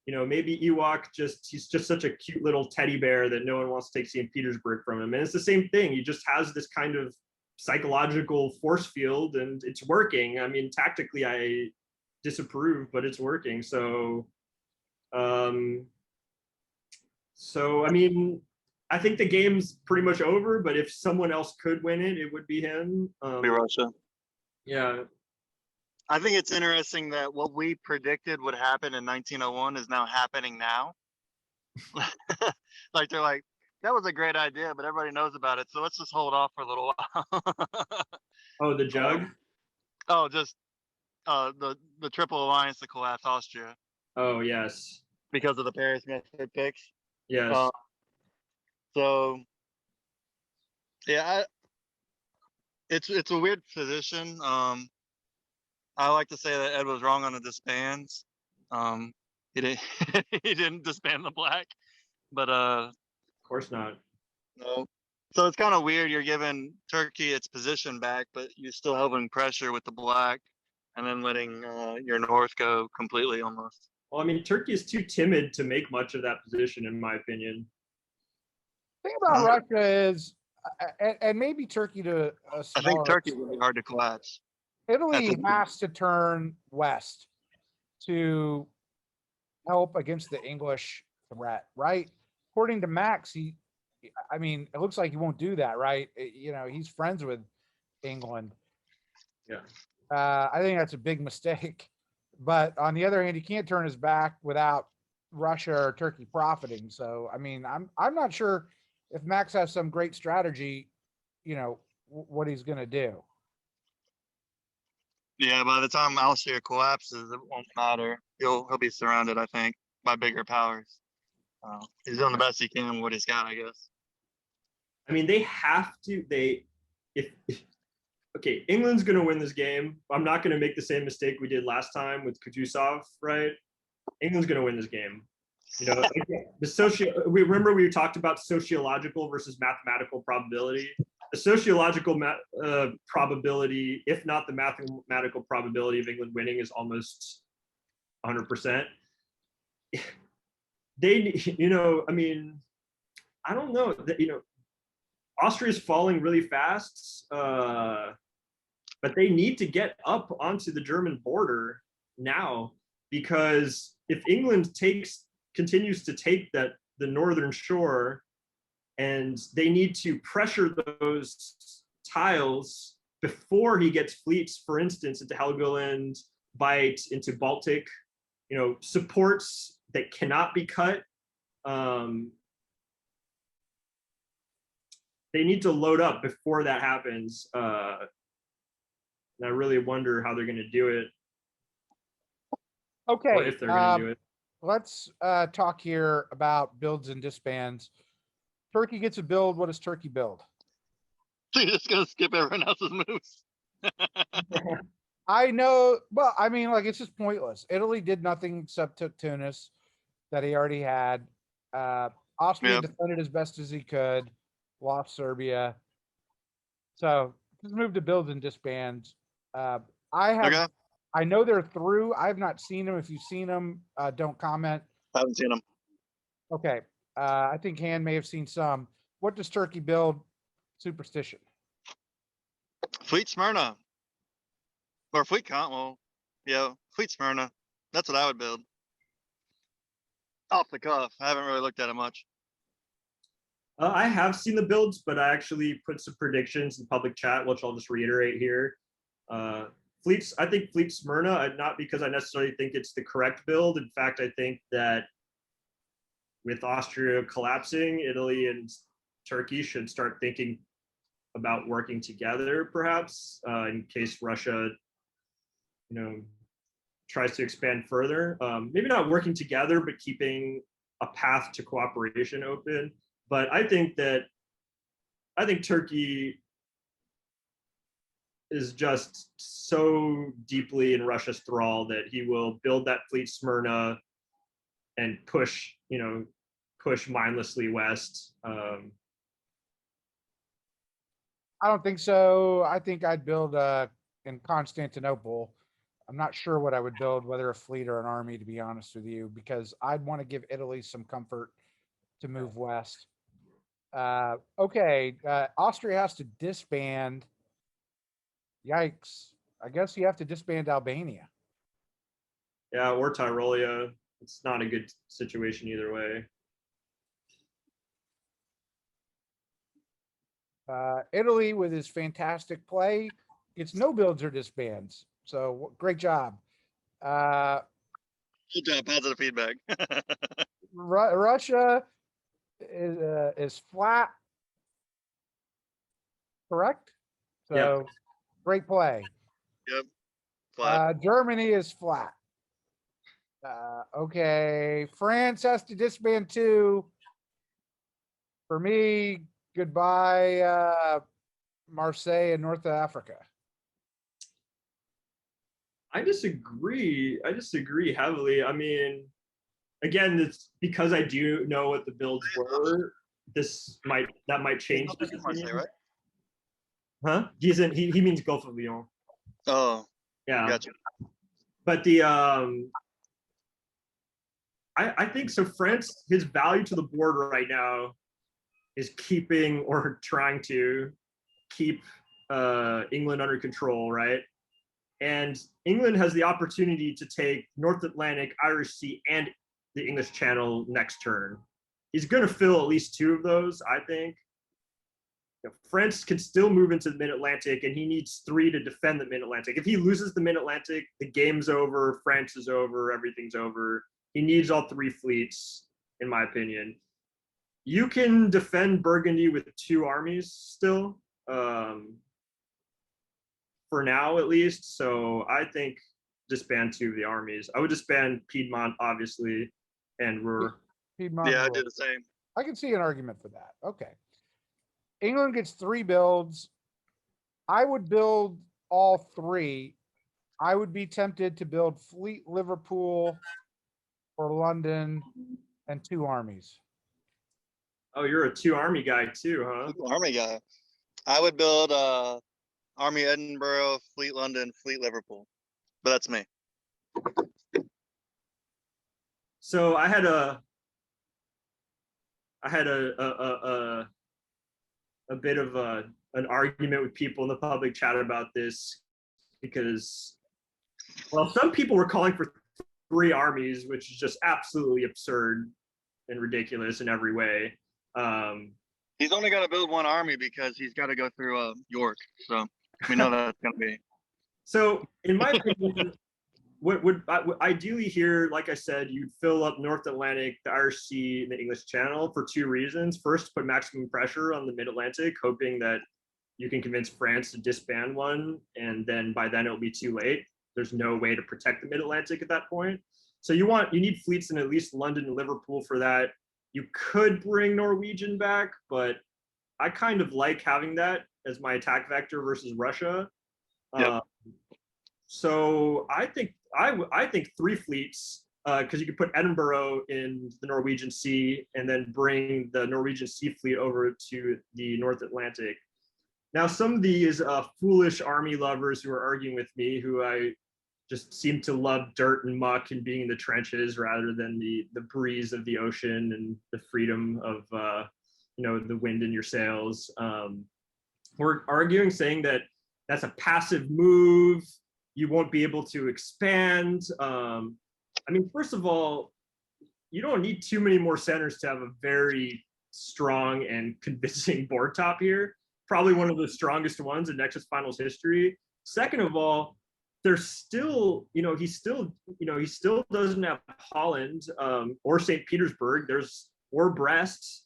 you know, maybe Ewok he's just such a cute little teddy bear that no one wants to take St. Petersburg from him. And it's the same thing. He just has this kind of psychological force field, and it's working. I mean, tactically, I disapprove, but it's working. So I mean, I think the game's pretty much over, but if someone else could win it, it would be him. Be Russia. Yeah. I think it's interesting that what we predicted would happen in 1901 is now happening now. Like, they're like, that was a great idea, but everybody knows about it, so let's just hold off for a little while. Oh, the jug? Just the Triple Alliance to collapse Austria. Oh, yes. Because of the Paris method picks. Yes. So, yeah, it's a weird position. I like to say that Ed was wrong on the disbands. He didn't he didn't disband the black, but of course not. No. So it's kind of weird. You're giving Turkey its position back, but you're still having pressure with the black, and then letting your North go completely almost. Well, I mean, Turkey is too timid to make much of that position, in my opinion. The thing about Russia is, and maybe Turkey to a I think Turkey's really hard to collapse. Italy has to turn west to help against the English threat, right? According to Max, it looks like he won't do that, right? You know, he's friends with England. Yeah. I think that's a big mistake But on the other hand, he can't turn his back without Russia or Turkey profiting. So, I mean, I'm not sure if Max has some great strategy, what he's going to do. Yeah, by the time Austria collapses, it won't matter. He'll be surrounded, I think, by bigger powers. He's doing the best he can with what he's got, I guess. I mean, they have to. Okay, England's going to win this game. I'm not going to make the same mistake we did last time with Kutuzov, right? England's going to win this game. We remember we talked about sociological versus mathematical probability. The sociological probability, if not the mathematical probability of England winning, is almost 100%. I mean, I don't know. Austria's falling really fast, but they need to get up onto the German border now, because if England continues to take the northern shore, and they need to pressure those tiles before he gets fleets, for instance, into Helgoland, Bight, into Baltic, supports that cannot be cut. They need to load up before that happens. And I really wonder how they're going to do it. Okay. Or if they're going to do it. Let's talk here about builds and disbands. Turkey gets a build. What does Turkey build? So you're just going to skip everyone else's moves. I know. Well, I mean, it's just pointless. Italy did nothing except took Tunis that he already had. Austria defended as best as he could. Lost Serbia. So just move to builds and disbands. I know they're through. I have not seen them. If you've seen them, don't comment. I haven't seen them. Okay. I think Han may have seen some. What does Turkey build? Superstition. Fleet Smyrna. Or Fleet Con. Well, Fleet Smyrna. That's what I would build. Off the cuff. I haven't really looked at it much. I have seen the builds, but I actually put some predictions in public chat, which I'll just reiterate here. I think Fleet Smyrna, not because I necessarily think it's the correct build. In fact, I think that with Austria collapsing, Italy and Turkey should start thinking about working together, perhaps, in case Russia, tries to expand further. Maybe not working together, but keeping a path to cooperation open. But I think Turkey is just so deeply in Russia's thrall that he will build that Fleet Smyrna and push mindlessly west. I don't think so. I think I'd build in Constantinople. I'm not sure what I would build, whether a fleet or an army, to be honest with you, because I'd want to give Italy some comfort to move west. Okay. Austria has to disband. Yikes. I guess you have to disband Albania. Yeah, or Tyrolia. It's not a good situation either way. Italy, with his fantastic play, gets no builds or disbands. So great job. Good job. Positive feedback. Russia is flat. Correct? So great play. Yep. Flat. Germany is flat. Okay. France has to disband too. For me, goodbye, Marseille and North Africa. I disagree heavily. I mean, again, it's because I do know what the builds were. That might change. Marseille, right? Huh? He means Gulf of Lyon. Oh, yeah. Gotcha. But I think so. France, his value to the board right now is keeping or trying to keep England under control, right? And England has the opportunity to take North Atlantic, Irish Sea, and the English Channel next turn. He's going to fill at least two of those, I think. France can still move into the mid-Atlantic, and he needs 3 to defend the mid-Atlantic. If he loses the mid-Atlantic, the game's over, France is over, everything's over. He needs all 3 fleets, in my opinion. You can defend Burgundy with 2 armies still, for now at least. So I think disband 2 of the armies. I would disband Piedmont, obviously, and Ruhr. Piedmont. Yeah, I Ruhr. did the same. I can see an argument for that. Okay. England gets 3 builds. I would build all 3. I would be tempted to build Fleet Liverpool for London and 2 armies. Oh, you're a 2 army guy too, huh? Army guy. I would build Army Edinburgh, Fleet London, Fleet Liverpool. But that's me. So I had a bit of an argument with people in the public chat about this, because, well, some people were calling for 3 armies, which is just absolutely absurd and ridiculous in every way. He's only got to build 1 army because he's got to go through York. So we know that's going to be. So in my opinion, what would ideally here, like I said, you'd fill up North Atlantic, the Irish Sea, and the English Channel for 2 reasons. First, put maximum pressure on the Mid-Atlantic, hoping that you can convince France to disband one, and then by then it'll be too late. There's no way to protect the Mid-Atlantic at that point. So you need fleets in at least London and Liverpool for that. You could bring Norwegian back, but I kind of like having that as my attack vector versus Russia. Yep. So I think 3 fleets, because you could put Edinburgh in the Norwegian Sea and then bring the Norwegian Sea Fleet over to the North Atlantic. Now, some of these foolish army lovers who are arguing with me, who I just seem to love dirt and muck and being in the trenches rather than the breeze of the ocean and the freedom of the wind in your sails. We're arguing, saying that that's a passive move. You won't be able to expand. I mean, first of all, you don't need too many more centers to have a very strong and convincing board top here. Probably one of the strongest ones in Nexus Finals history. Second of all, there's still, he still doesn't have Holland or St. Petersburg. Or Brest.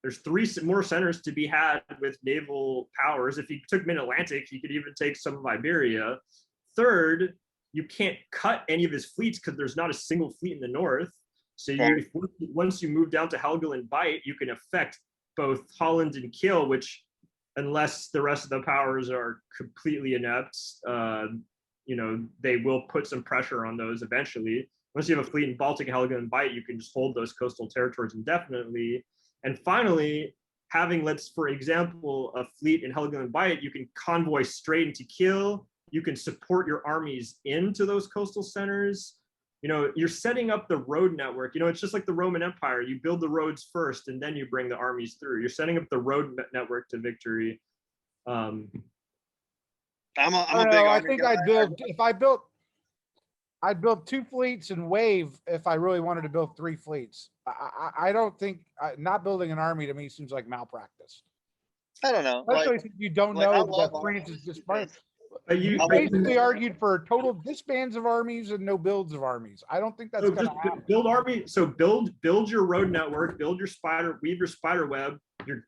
There's 3 more centers to be had with naval powers. If he took Mid-Atlantic, he could even take some of Iberia. Third, you can't cut any of his fleets because there's not a single fleet in the north. So once you move down to Helgoland Bight, you can affect both Holland and Kiel, which, unless the rest of the powers are completely inept, they will put some pressure on those eventually. Once you have a fleet in Baltic, Helgoland Bight, you can just hold those coastal territories indefinitely. And finally, having, for example, a fleet in Helgoland Bight, you can convoy straight into Kiel. You can support your armies into those coastal centers. You're setting up the road network. It's just like the Roman Empire. You build the roads first, and then you bring the armies through. You're setting up the road network to victory. I'm a big army I think guy. I'd build 2 fleets and wave if I really wanted to build 3 fleets. I don't think not building an army to me seems like malpractice. I don't know. Especially since you don't know that France is disbanded. You basically argued for total disbands of armies and no builds of armies. I don't think that's going to happen. Build your road network, weave your spider web.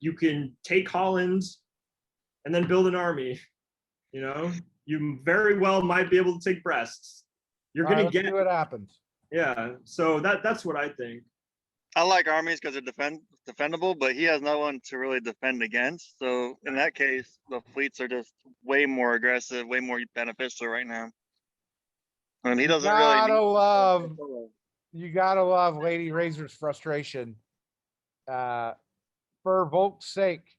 You can take Holland and then build an army. You very well might be able to take Brest. You're going to see what happens. Yeah, so that's what I think. I like armies because they're defendable, but he has no one to really defend against. So in that case, the fleets are just way more aggressive, way more beneficial right now. And he doesn't You gotta love Lady Razor's frustration. For Volk's sake,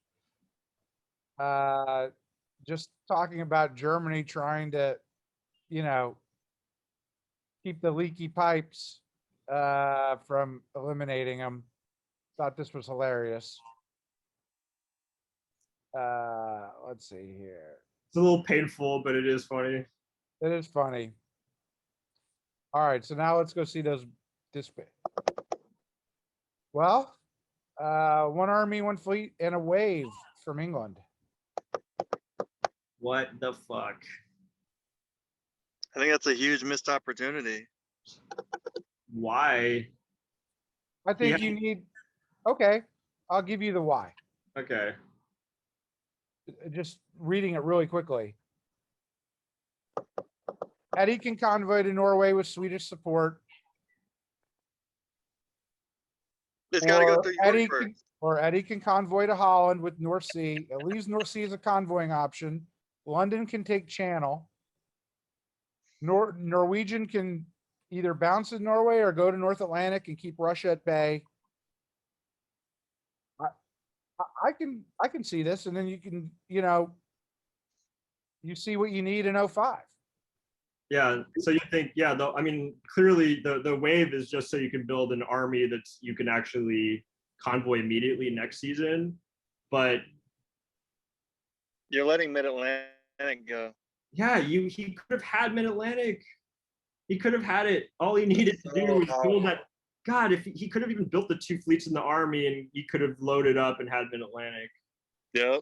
just talking about Germany trying to, keep the leaky pipes from eliminating them. Thought this was hilarious. Let's see here. It's a little painful, but it is funny. It is funny. All right, so now let's go see those disband. Well, 1 army, 1 fleet, and a wave from England. What the fuck? I think that's a huge missed opportunity. Why? I think you need, okay, I'll give you the why. Okay. Just reading it really quickly. Eddie can convoy to Norway with Swedish support. It's got to go Or through Eddie York can, first. or Eddie can convoy to Holland with North Sea. It leaves North Sea as a convoying option. London can take Channel. Norwegian can either bounce in Norway or go to North Atlantic and keep Russia at bay. I can see this, and then you can, you see what you need in 05. Yeah. So you think, yeah, though, I mean, clearly the wave is just so you can build an army that you can actually convoy immediately next season. But You're letting Mid-Atlantic go. yeah, he could have had Mid-Atlantic. He could have had it. All he needed to do was build that. God, if he could have even built the 2 fleets in the army, and he could have loaded up and had Mid-Atlantic. Yep.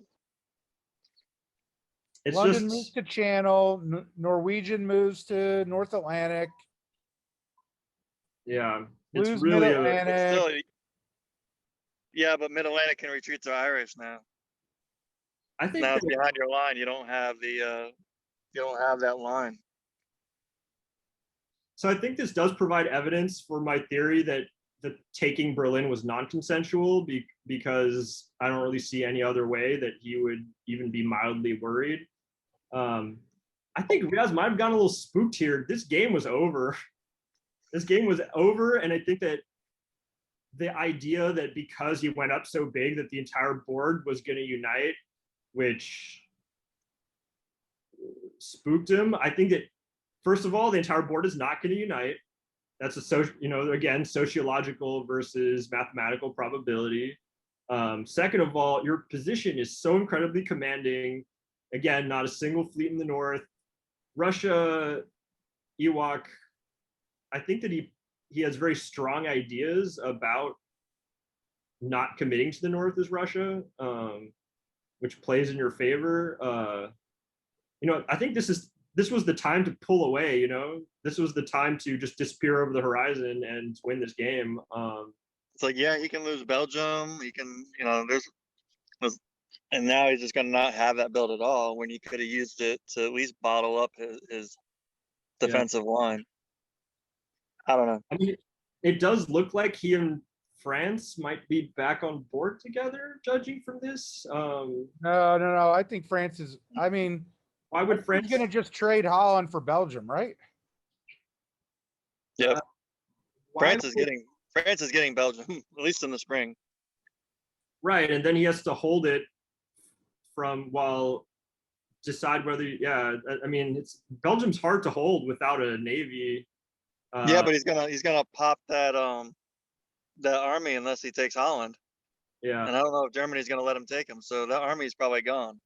It's London just moves to Channel. Norwegian moves to North Atlantic. yeah. It's Lose really a Mid-Atlantic. Still, yeah, but Mid-Atlantic can retreat to Irish now. I think Now that, it's behind your line. You don't have that line. so I think this does provide evidence for my theory that the taking Berlin was non-consensual because I don't really see any other way that he would even be mildly worried. I think Riaz might have gotten a little spooked here. This game was over. This game was over, and I think that the idea that because he went up so big that the entire board was going to unite, which spooked him. I think that, first of all, the entire board is not going to unite. That's again, sociological versus mathematical probability. Second of all, your position is so incredibly commanding. Again, not a single fleet in the north. Russia, Ewok, I think that he has very strong ideas about not committing to the north as Russia, which plays in your favor. I think this was the time to pull away. This was the time to just disappear over the horizon and win this game. It's like, yeah, he can lose Belgium. He can, and now he's just going to not have that build at all when he could have used it to at least bottle up his defensive line. I don't know. I mean, it does look like he and France might be back on board together, judging from this. No. I think France is. I mean, why would France going to just trade Holland for Belgium, right? Yep. France is getting Belgium, at least in the spring. Right, and then he has to hold it decide whether. Yeah, I mean, Belgium's hard to hold without a navy. Yeah, but he's gonna pop that army unless he takes Holland. Yeah, and I don't know if Germany's gonna let him take him, so that army is probably gone.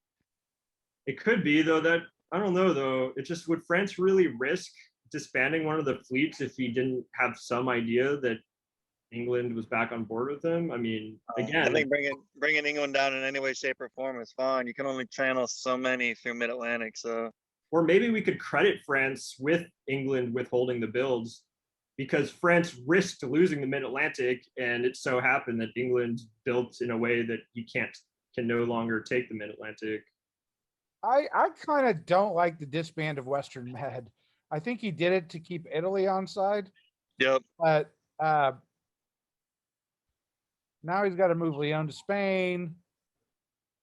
It could be though. That I don't know though. It just, would France really risk disbanding one of the fleets if he didn't have some idea that England was back on board with him? I mean, again, I think bringing England down in any way, shape, or form is fine. You can only channel so many through Mid-Atlantic, so. Or maybe we could credit France with England withholding the builds, because France risked losing the Mid-Atlantic, and it so happened that England built in a way that you can no longer take the Mid-Atlantic. I kind of don't like the disband of Western Med. I think he did it to keep Italy on side. Yep. But now he's got to move Leon to Spain.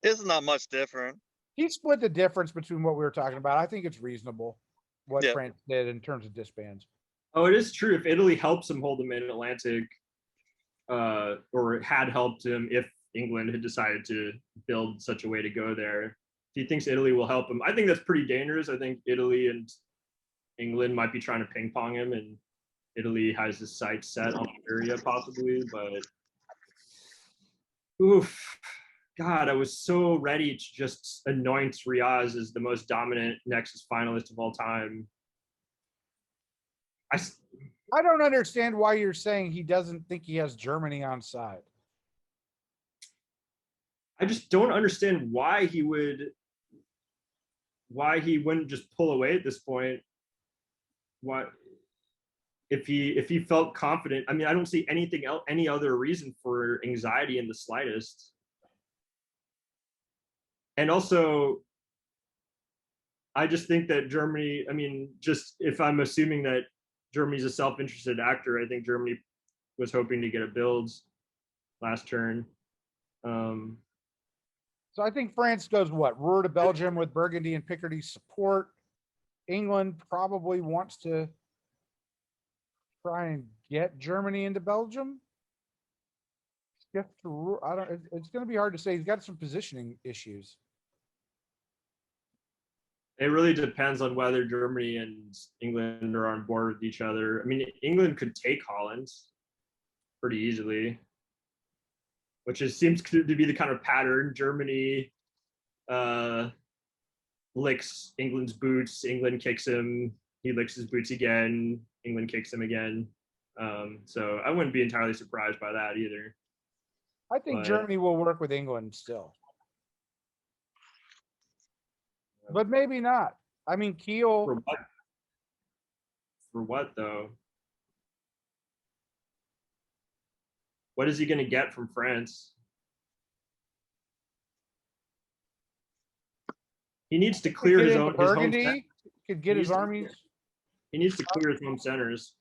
It's not much different. He split the difference between what we were talking about. I think it's reasonable what France did in terms of disbands. Oh, it is true. If Italy helps him hold the Mid-Atlantic, or had helped him if England had decided to build such a way to go there, if he thinks Italy will help him, I think that's pretty dangerous. I think Italy and England might be trying to ping pong him, and Italy has his sights set on Syria possibly, but oof. God, I was so ready to just anoint Riaz as the most dominant Nexus finalist of all time. I don't understand why you're saying he doesn't think he has Germany on side. I just don't understand why he would why he wouldn't just pull away at this point. Why, if he felt confident? I mean, I don't see anything else, any other reason for anxiety in the slightest. And also, I just think that Germany, I mean, just if I'm assuming that Germany's a self-interested actor, I think Germany was hoping to get a build last turn. So I think France goes what? Ruhr to Belgium with Burgundy and Picardy support. England probably wants to try and get Germany into Belgium. Shift to Ruhr. I don't. It's going to be hard to say. He's got some positioning issues. It really depends on whether Germany and England are on board with each other. I mean, England could take Holland pretty easily, which seems to be the kind of pattern. Germany licks England's boots. England kicks him. He licks his boots again. England kicks him again. So I wouldn't be entirely surprised by that either. I think Germany will work with England still. But maybe not. I mean, Kiel. For what? For what, though? What is he going to get from France? He needs to clear his own. Burgundy could get his armies. He needs to clear his home centers.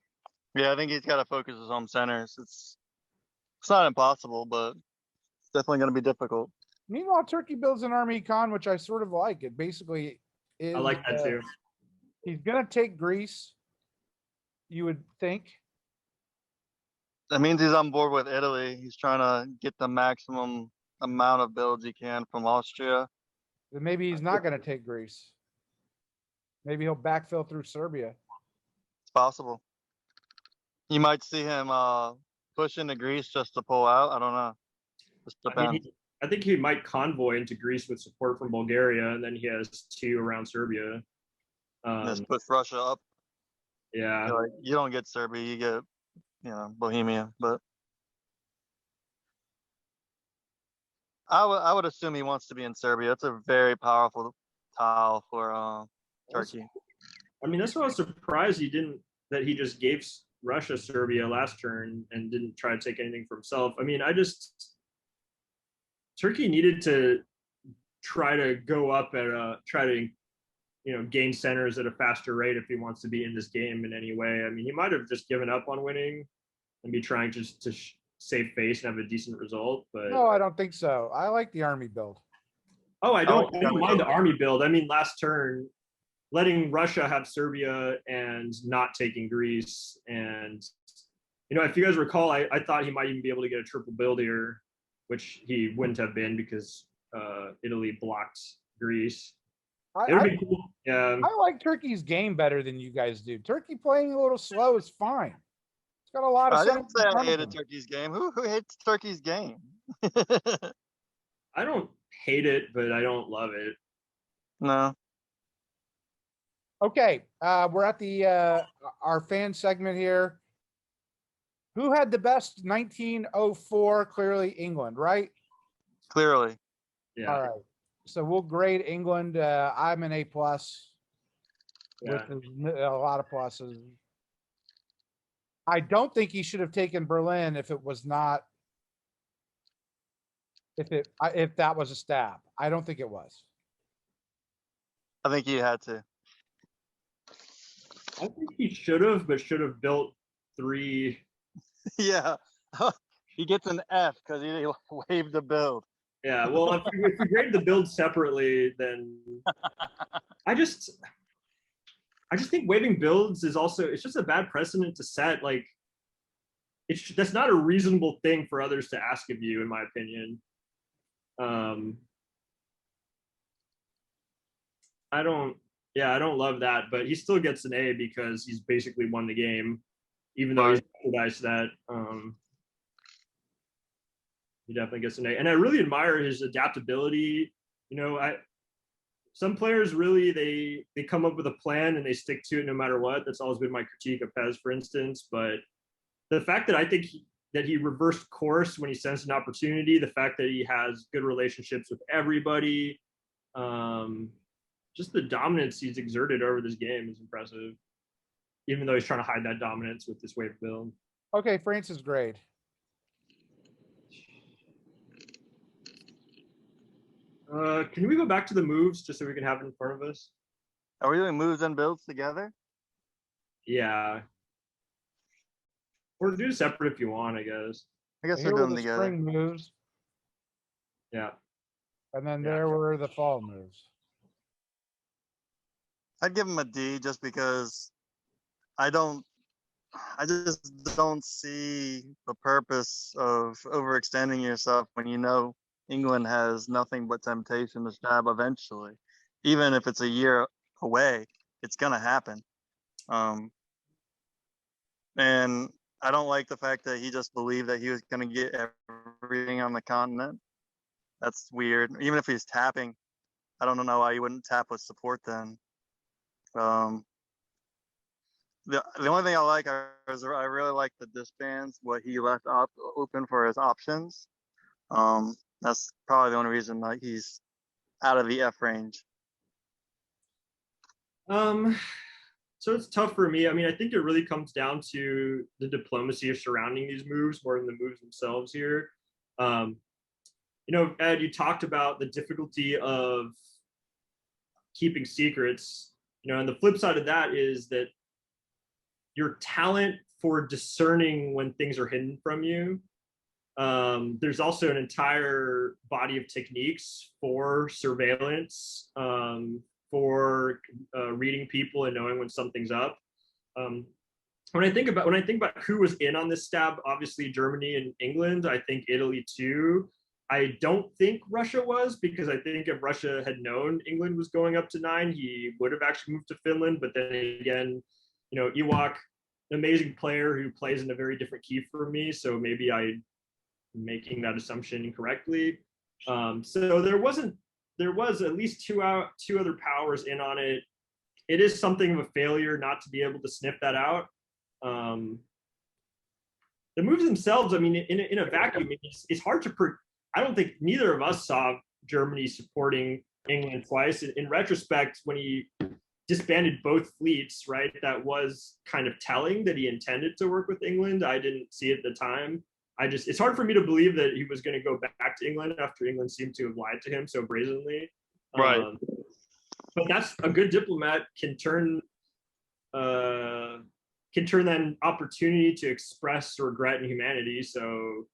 Yeah, I think he's got to focus his home centers. It's not impossible, but it's definitely going to be difficult. Meanwhile, Turkey builds an army con, which I sort of like. It basically is. I like that too. He's going to take Greece, you would think. That means he's on board with Italy. He's trying to get the maximum amount of builds he can from Austria. Then maybe he's not going to take Greece. Maybe he'll backfill through Serbia. It's possible. You might see him push into Greece just to pull out. I don't know. Just depends. I think he might convoy into Greece with support from Bulgaria, and then he has 2 around Serbia. Just push Russia up. Yeah. You don't get Serbia, you get, Bohemia. But I would assume he wants to be in Serbia. It's a very powerful tile for Turkey. I mean, that's why I was surprised that he just gave Russia Serbia last turn and didn't try to take anything for himself. I mean, Turkey needed to try to go up gain centers at a faster rate if he wants to be in this game in any way. I mean, he might have just given up on winning and be trying just to save face and have a decent result. But no, I don't think so. I like the army build. Oh, I don't mind the army build. I mean, last turn, letting Russia have Serbia and not taking Greece. And, if you guys recall, I thought he might even be able to get a triple build here, which he wouldn't have been because Italy blocked Greece. It would be cool. Yeah. I like Turkey's game better than you guys do. Turkey playing a little slow is fine. It's got a lot of. I didn't say I hated Turkey's game. Who hates Turkey's game? I don't hate it, but I don't love it. No. Okay, we're at the our fan segment here. Who had the best 1904? Clearly England, right? Clearly. Yeah. All right. So we'll grade England. I'm an A+ with a lot of pluses. I don't think he should have taken Berlin if it was not. If that was a stab. I don't think it was. I think he had to. I think he should have, but should have built 3. Yeah. He gets an F because he waived the build. Yeah, well, if we grade the build separately, then I just think waiving builds is it's just a bad precedent to set. Like, that's not a reasonable thing for others to ask of you, in my opinion. I don't love that, but he still gets an A because he's basically won the game, even though he's recognized that. He definitely gets an A, and I really admire his adaptability. Some players really they come up with a plan and they stick to it no matter what. That's always been my critique of Pez, for instance. But the fact that I think that he reversed course when he sensed an opportunity, the fact that he has good relationships with everybody, just the dominance he's exerted over this game is impressive. Even though he's trying to hide that dominance with this wave build. Okay, Francis grade. Can we go back to the moves just so we can have it in front of us? Are we doing moves and builds together? Yeah. Or do separate if you want, I guess. I guess Here we'll were do them the together. spring moves, Yeah. and then Yeah. there were the fall moves. I'd give him a D just because I just don't see the purpose of overextending yourself when you know England has nothing but temptation to stab eventually. Even if it's a year away, it's gonna happen. And I don't like the fact that he just believed that he was gonna get everything on the continent. That's weird. Even if he's tapping, I don't know why you wouldn't tap with support then. The only thing I like is I really like the disbands, what he left open for his options. That's probably the only reason that he's out of the F range. So it's tough for me. I mean, I think it really comes down to the diplomacy of surrounding these moves more than the moves themselves here. Ed, you talked about the difficulty of keeping secrets, and the flip side of that is that your talent for discerning when things are hidden from you. There's also an entire body of techniques for surveillance, for reading people and knowing when something's up. When I think about who was in on this stab, obviously Germany and England. I think Italy too. I don't think Russia was, because I think if Russia had known England was going up to 9, he would have actually moved to Finland. But then again, Ewok, an amazing player who plays in a very different key for me. So maybe I'm making that assumption incorrectly. So there was at least two other powers in on it. It is something of a failure not to be able to sniff that out. The moves themselves, I mean, in a vacuum, it's hard to. I don't think neither of us saw Germany supporting England twice. In retrospect, when he disbanded both fleets, right, that was kind of telling that he intended to work with England. I didn't see it at the time. It's hard for me to believe that he was going to go back to England after England seemed to have lied to him so brazenly. Right. But that's a good diplomat can turn that opportunity to express regret and humanity. So,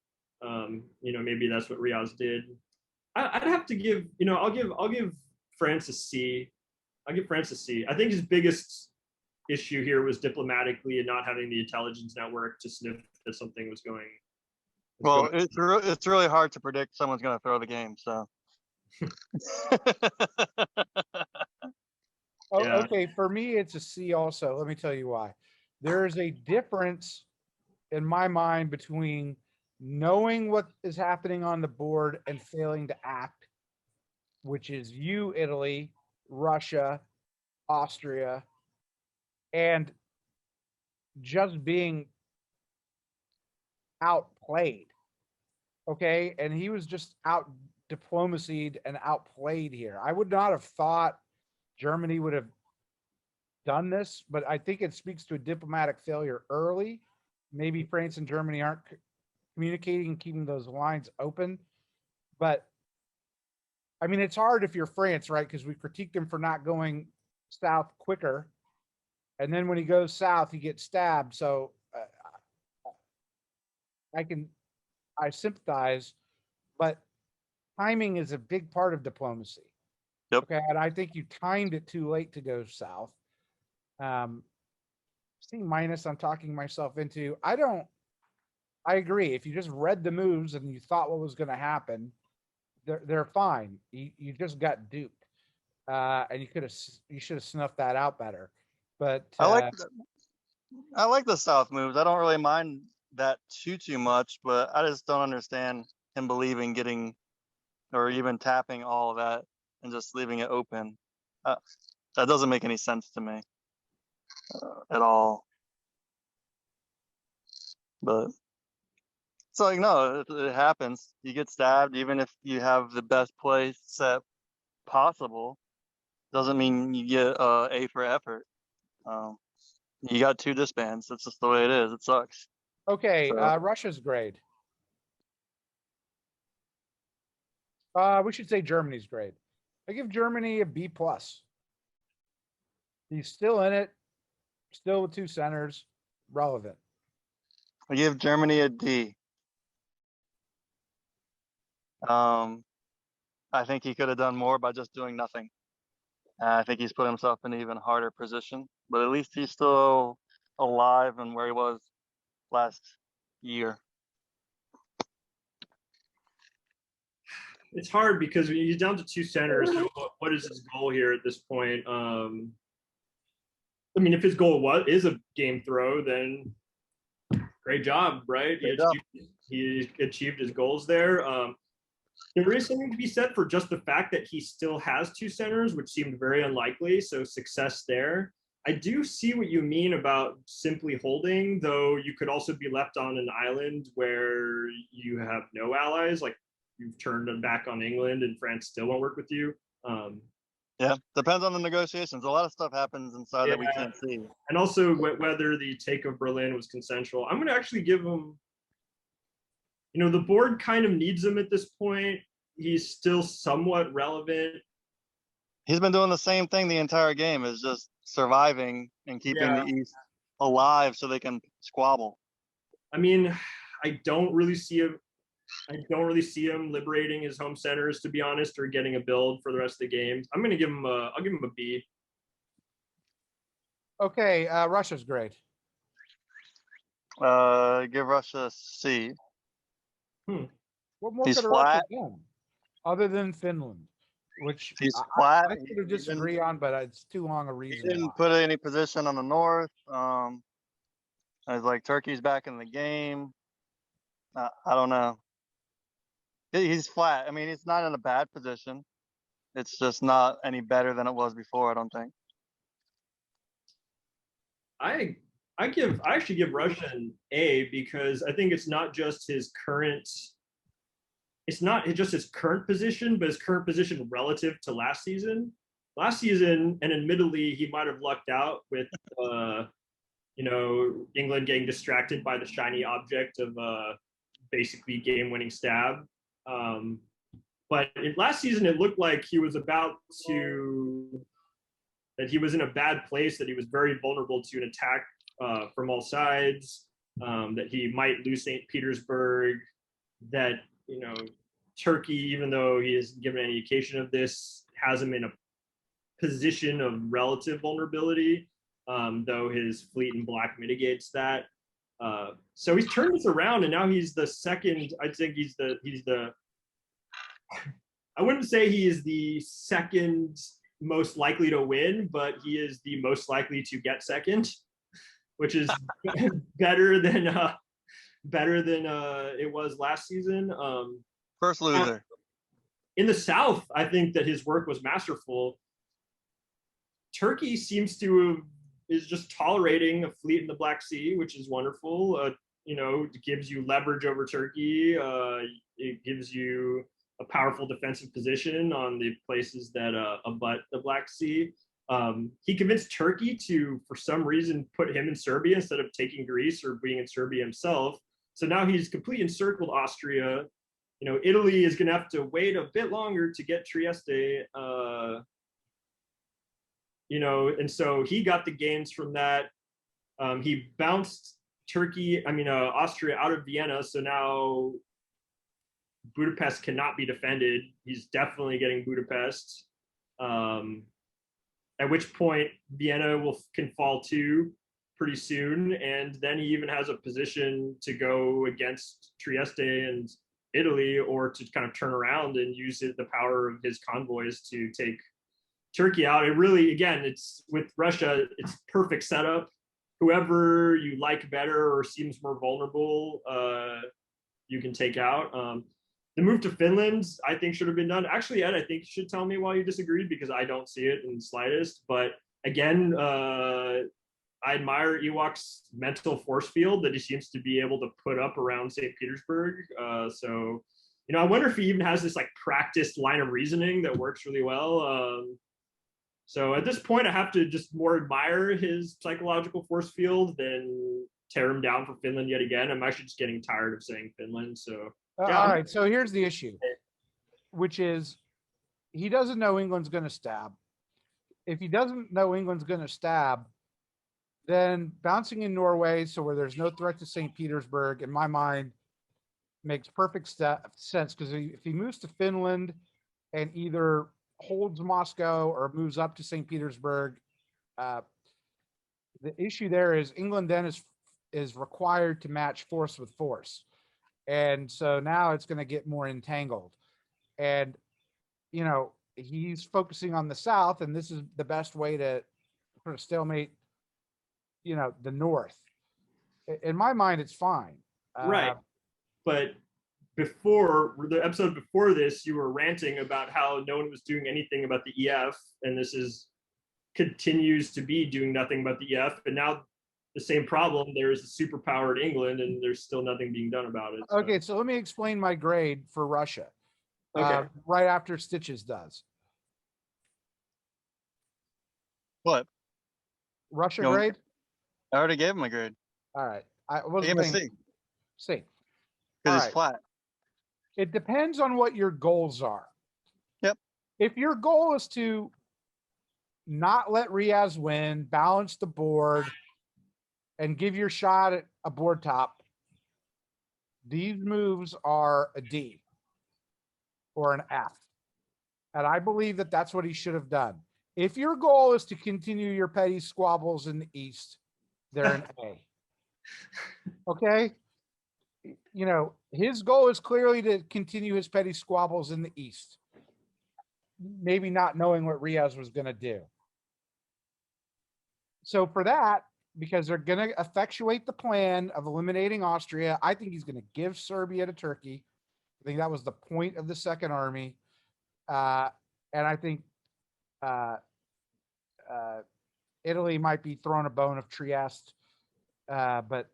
maybe that's what Riaz did. I'd have to give, I'll give France a C. I'll give France a C. I think his biggest issue here was diplomatically and not having the intelligence network to sniff that something was going. Well, it's really hard to predict someone's going to throw the game. So. Yeah. Okay, for me, it's a C also. Let me tell you why. There is a difference in my mind between knowing what is happening on the board and failing to act, which is you, Italy, Russia, Austria, and just being outplayed. Okay, and he was just out diplomacied and outplayed here. I would not have thought Germany would have done this, but I think it speaks to a diplomatic failure early. Maybe France and Germany aren't communicating and keeping those lines open. But I mean, it's hard if you're France, right? Because we critiqued him for not going south quicker. And then when he goes south, he gets stabbed. So I sympathize, but timing is a big part of diplomacy. Yep. Okay. And I think you timed it too late to go south. C minus, I'm talking myself into. I agree. If you just read the moves and you thought what was going to happen, they're fine. You just got duped, and you should have snuffed that out better. But I like the South moves. I don't really mind that too much, but I just don't understand him believing getting or even tapping all of that and just leaving it open. That doesn't make any sense to me at all. But it's like, no, it happens. You get stabbed, even if you have the best play set possible. doesn't mean you get A for effort. You got 2 disbands. That's just the way it is. It sucks. Okay, So Russia's grade. We should say Germany's grade. I give Germany a B plus. He's still in it, still with 2 centers, relevant. I give Germany a D. I think he could have done more by just doing nothing. I think he's put himself in an even harder position, but at least he's still alive and where he was last year. It's hard because he's down to 2 centers. So what is his goal here at this point? I mean, if his goal is a game throw, then great job, right? He achieved his goals there. There is something to be said for just the fact that he still has 2 centers, which seemed very unlikely. So success there. I do see what you mean about simply holding, though you could also be left on an island where you have no allies, like you've turned them back on England and France still won't work with you. Yeah, depends on the negotiations. A lot of stuff happens inside that we can't see. And also whether the take of Berlin was consensual. I'm going to actually give him, the board kind of needs him at this point. He's still somewhat relevant. He's been doing the same thing the entire game, is just surviving and keeping the East alive so they can squabble. I mean, I don't really see him liberating his home centers, to be honest, or getting a build for the rest of the games. I'll give him a B. Okay, Russia's great. Give Russia a C. What more He's could Russia flat. done other than Finland, which He's flat. I sort of disagree on, but it's too long a He reason. didn't put any position on the north. I was like, Turkey's back in the game. I don't know. He's flat. I mean, he's not in a bad position. It's just not any better than it was before, I don't think. I actually give Russia an A because I think it's not just his current position, but his current position relative to last season. Last season, and admittedly, he might have lucked out with England getting distracted by the shiny object of basically game-winning stab. But last season, it looked like he was that he was in a bad place, that he was very vulnerable to an attack from all sides, that he might lose St. Petersburg, that, Turkey, even though he hasn't given any indication of this, has him in a position of relative vulnerability, though his fleet in black mitigates that. So he's turned this around, and now he's the second. I think he's the. I wouldn't say he is the second most likely to win, but he is the most likely to get second, which is better than it was last season. First loser. In the South, I think that his work was masterful. Turkey seems to is just tolerating a fleet in the Black Sea, which is wonderful. It gives you leverage over Turkey. It gives you a powerful defensive position on the places that abut the Black Sea. He convinced Turkey to, for some reason, put him in Serbia instead of taking Greece or being in Serbia himself. So now he's completely encircled Austria. Italy is going to have to wait a bit longer to get Trieste. And so he got the gains from that. He bounced Austria out of Vienna. So now Budapest cannot be defended. He's definitely getting Budapest. At which point Vienna can fall too pretty soon. And then he even has a position to go against Trieste and Italy, or to kind of turn around and use the power of his convoys to take Turkey out. It really, again, it's with Russia, it's perfect setup. Whoever you like better or seems more vulnerable, you can take out. The move to Finland, I think, should have been done. Actually, Ed, I think you should tell me why you disagreed, because I don't see it in the slightest. But again, I admire Ewok's mental force field that he seems to be able to put up around St. Petersburg. So, I wonder if he even has this practiced line of reasoning that works really well. So at this point, I have to just more admire his psychological force field than tear him down for Finland yet again. I'm actually just getting tired of saying Finland. So yeah, All right. So here's the issue, which is he doesn't know England's going to stab. If he doesn't know England's going to stab, then bouncing in Norway, so where there's no threat to St. Petersburg, in my mind, makes perfect sense because if he moves to Finland and either holds Moscow or moves up to St. Petersburg, the issue there is England then is required to match force with force, and so now it's going to get more entangled. And he's focusing on the South, and this is the best way to sort of stalemate, the North. In my mind, it's fine. Right. But before the episode before this, you were ranting about how no one was doing anything about the EF, and this continues to be doing nothing about the EF, and now the same problem. There is a superpowered England, and there's still nothing being done about it. So. Okay, so let me explain my grade for Russia. Okay. Right after Stitches does. What? Russia grade? I already gave him a grade. All right. I gave him a C. C. Because it's flat. It depends on what your goals are. Yep. If your goal is to not let Riaz win, balance the board, and give your shot at a board top, these moves are a D or an F. And I believe that that's what he should have done. If your goal is to continue your petty squabbles in the East, they're an A. Okay? His goal is clearly to continue his petty squabbles in the East. Maybe not knowing what Riaz was going to do. So for that, because they're going to effectuate the plan of eliminating Austria, I think he's going to give Serbia to Turkey. I think that was the point of the Second Army. And I think Italy might be throwing a bone of Trieste, but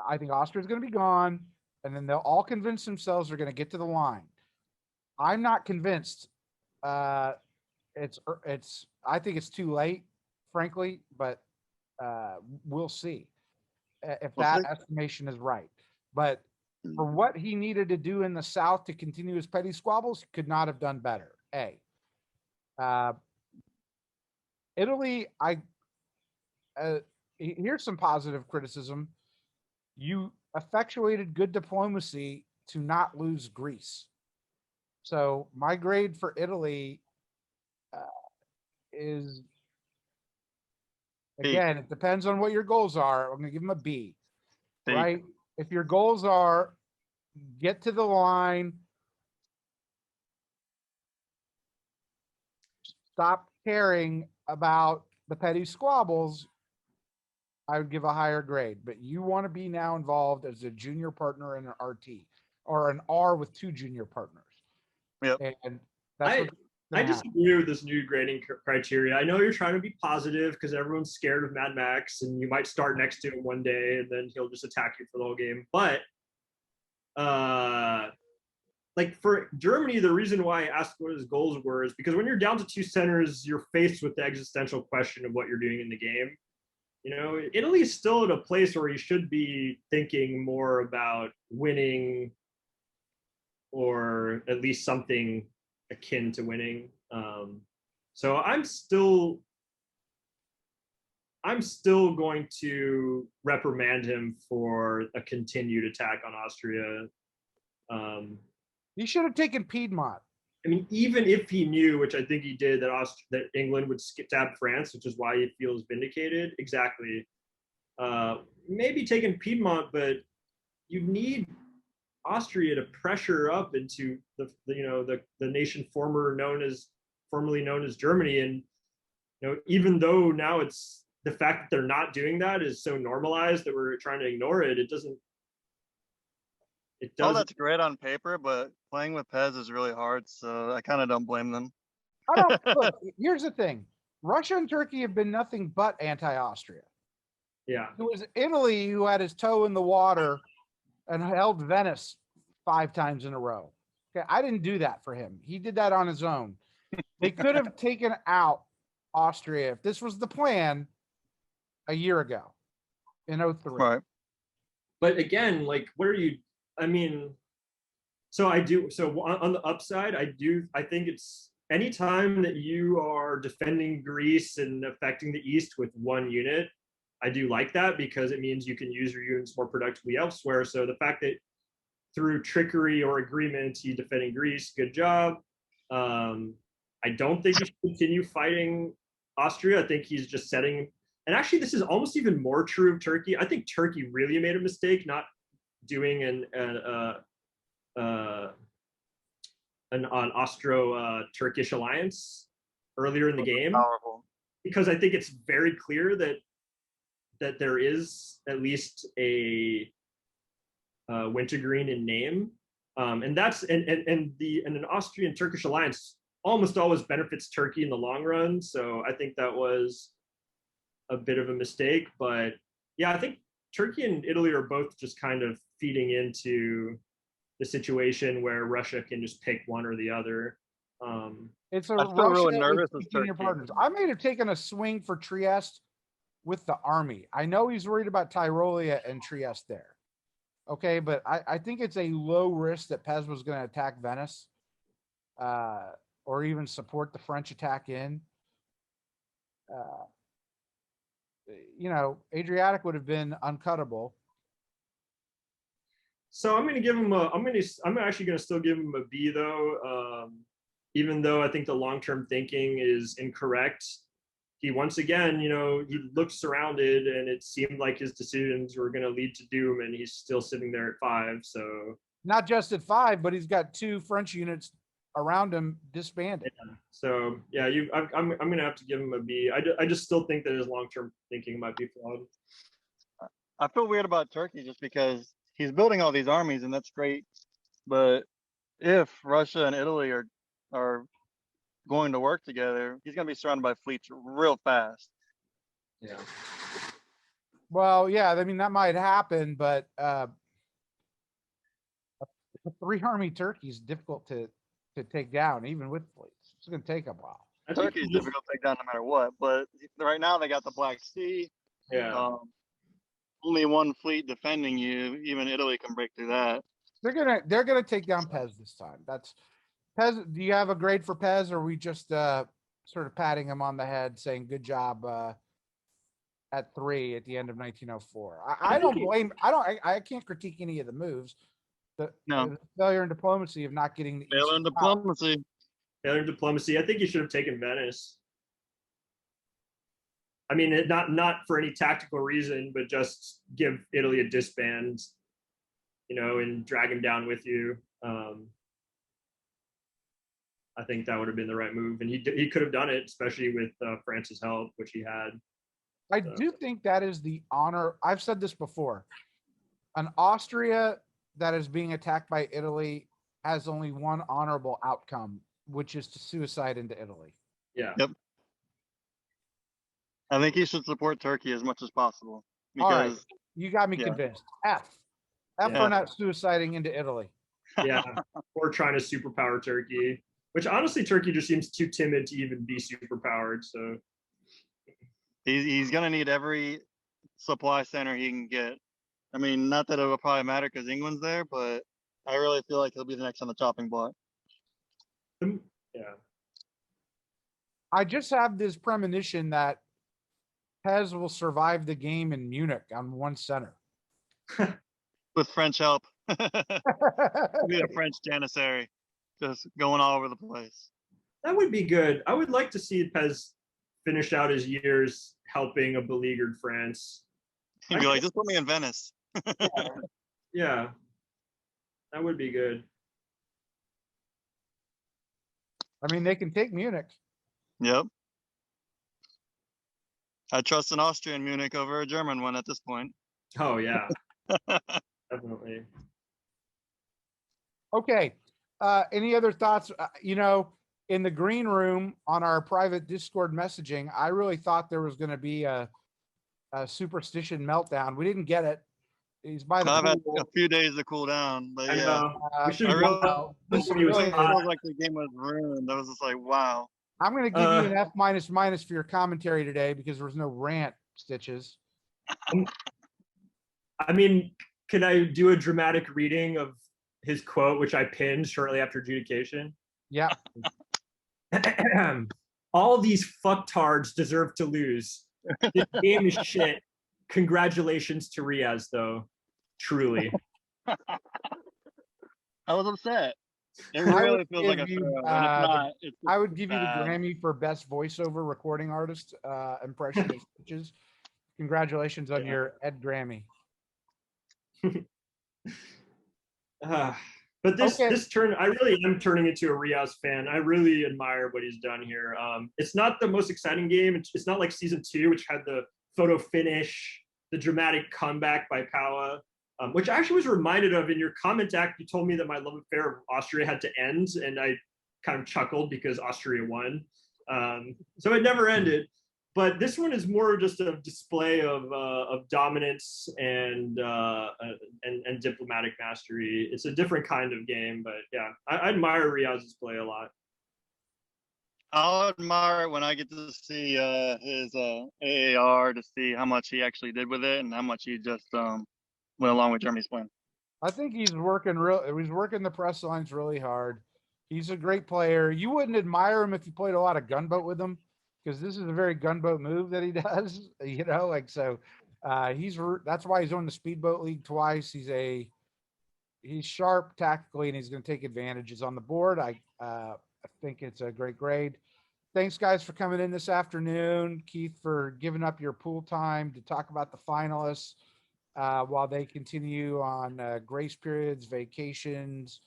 I think Austria is going to be gone, and then they'll all convince themselves they're going to get to the line. I'm not convinced. I think it's too late, frankly, but we'll see if that estimation is right. But for what he needed to do in the South to continue his petty squabbles, he could not have done better. Italy, here's some positive criticism. You effectuated good diplomacy to not lose Greece. So my grade for Italy is, again, it depends on what your goals are. I'm going to give them a B. Right? If your goals are get to the line, stop caring about the petty squabbles, I would give a higher grade. But you want to be now involved as a junior partner in an RT or an R with two junior partners. Yep. And that's I disagree with this new grading criteria. I know you're trying to be positive because everyone's scared of Mad Max, and you might start next to him one day, and then he'll just attack you for the whole game. But like for Germany, the reason why I asked what his goals were is because when you're down to two centers, you're faced with the existential question of what you're doing in the game. Italy is still at a place where you should be thinking more about winning, or at least something akin to winning. So I'm still going to reprimand him for a continued attack on Austria. He should have taken Piedmont. I mean, even if he knew, which I think he did, that England would stab France, which is why he feels vindicated. Exactly. Maybe taking Piedmont, but you need Austria to pressure up into the nation formerly known as Germany. And even though now it's the fact that they're not doing that is so normalized that we're trying to ignore it, it doesn't. All that's great on paper, but playing with Pez is really hard, so I kind of don't blame them. Look, here's the thing. Russia and Turkey have been nothing but anti-Austria. Yeah. It was Italy who had his toe in the water and held Venice 5 times in a row. Okay, I didn't do that for him. He did that on his own. They could have taken out Austria if this was the plan a year ago in 03. Right. But again, like, what are you? I mean, so I do. So on the upside, I think it's anytime that you are defending Greece and affecting the East with one unit, I do like that because it means you can use your units more productively elsewhere. So the fact that through trickery or agreement, he's defending Greece, good job. I don't think he should continue fighting Austria. I think he's just setting. And actually, this is almost even more true of Turkey. I think Turkey really made a mistake not doing an Austro-Turkish alliance earlier in the game, Powerful. because I think it's very clear that there is at least a wintergreen in name, and that's and an Austrian Turkish alliance almost always benefits Turkey in the long run. So I think that was a bit of a mistake, but yeah, I think Turkey and Italy are both just kind of feeding into the situation where Russia can just pick one or the other. It's a I feel Russia really is nervous as picking your Turkey. partners. I may have taken a swing for Trieste with the army. I know he's worried about Tyrolia and Trieste there. Okay, but I think it's a low risk that Pez was going to attack Venice, or even support the French attack in. Adriatic would have been uncuttable. So I'm gonna give him I'm actually gonna still give him a B though, even though I think the long-term thinking is incorrect. He once again, he looked surrounded, and it seemed like his decisions were going to lead to doom, and he's still sitting there at 5. So not just at 5, but he's got 2 French units around him disbanded. Yeah. So yeah, I'm going to have to give him a B. I just still think that his long-term thinking might be flawed. I feel weird about Turkey just because he's building all these armies, and that's great. But if Russia and Italy are going to work together, he's going to be surrounded by fleets real fast. Yeah. Well, yeah, I mean, that might happen, but a 3-army Turkey is difficult to take down, even with fleets. It's going to take a while. Turkey is difficult to take down no matter what, but right now they got the Black Sea. Yeah. Only one fleet defending you. Even Italy can break through that. They're gonna take down Pez this time. That's Pez. Do you have a grade for Pez, or are we just sort of patting him on the head, saying good job at 3 at the end of 1904? I don't blame. I can't critique any of the moves. The failure in diplomacy of not getting the failure in diplomacy. Failure in diplomacy. I think he should have taken Venice. I mean, not for any tactical reason, but just give Italy a disband, and drag him down with you. I think that would have been the right move, and he could have done it, especially with France's help, which he had. I do think that is the honor. I've said this before. An Austria that is being attacked by Italy has only one honorable outcome, which is to suicide into Italy. Yeah. Yep. I think he should support Turkey as much as possible. Because, all right, you got me convinced. F for not suiciding into Italy. Yeah, or trying to superpower Turkey, which honestly Turkey just seems too timid to even be superpowered. So he's gonna need every supply center he can get. I mean, not that it will probably matter because England's there, but I really feel like he'll be the next on the chopping block. Yeah. I just have this premonition that Pez will survive the game in Munich on one center. With French help. Be a French janissary just going all over the place. That would be good. I would like to see Pez finish out his years helping a beleaguered France. He'd be like, just put me in Venice. Yeah. That would be good. I mean, they can take Munich. Yep. I trust an Austrian Munich over a German one at this point. Oh, yeah. Definitely. Okay. Any other thoughts? In the green room on our private Discord messaging, I really thought there was going to be a superstition meltdown. We didn't get it. He's by the I've had a pool. few days to cool down, but I yeah. know. We should I have really- won listen, before he was really, It hot. feels like the game was ruined. I was just like, wow. I'm going to give you an F minus for your commentary today because there was no rant, Stitches. I mean, can I do a dramatic reading of his quote, which I pinned shortly after adjudication? Yeah. All these fucktards deserve to lose. This game is shit. Congratulations to Riaz, though. Truly. I was upset. It I really would feels like a give you, throw, and it's not. It's I would give you the bad. Grammy for best voiceover recording artist impression of Stitches. Congratulations on your Ed Grammy. But this Okay. this turn, I really am turning into a Riaz fan. I really admire what he's done here. It's not the most exciting game. It's not like season 2, which had the photo finish, the dramatic comeback by Paua, which I actually was reminded of in your comment act. You told me that my love affair of Austria had to end, and I kind of chuckled because Austria won. So it never ended. But this one is more just a display of dominance and diplomatic mastery. It's a different kind of game, but yeah, I admire Riaz's play a lot. I'll admire it when I get to see his AAR to see how much he actually did with it and how much he just went along with Jeremy's plan. I think he's working the press lines really hard. He's a great player. You wouldn't admire him if you played a lot of gunboat with him, because this is a very gunboat move that he does, you know, like, so that's why he's on the speedboat league twice. He's sharp tactically, and he's going to take advantages on the board. I think it's a great grade. Thanks guys for coming in this afternoon. Keith, for giving up your pool time to talk about the finalists while they continue on grace periods, vacations,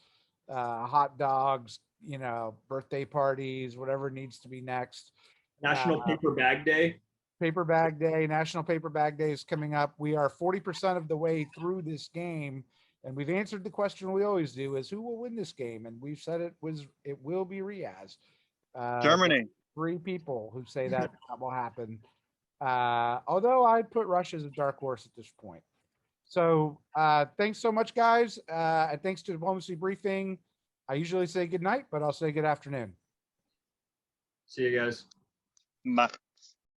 hot dogs, you know, birthday parties, whatever needs to be next. National Paper Bag Day. Paper Bag Day, National Paper Bag Day is coming up. We are 40% of the way through this game, and we've answered the question we always do: is who will win this game? And we've said it will be Riaz. Germany. 3 people who say that will happen. Although I'd put Russia as a dark horse at this point. So thanks so much, guys. And thanks to Diplomacy Briefing. I usually say good night, but I'll say good afternoon. See you guys. Bye.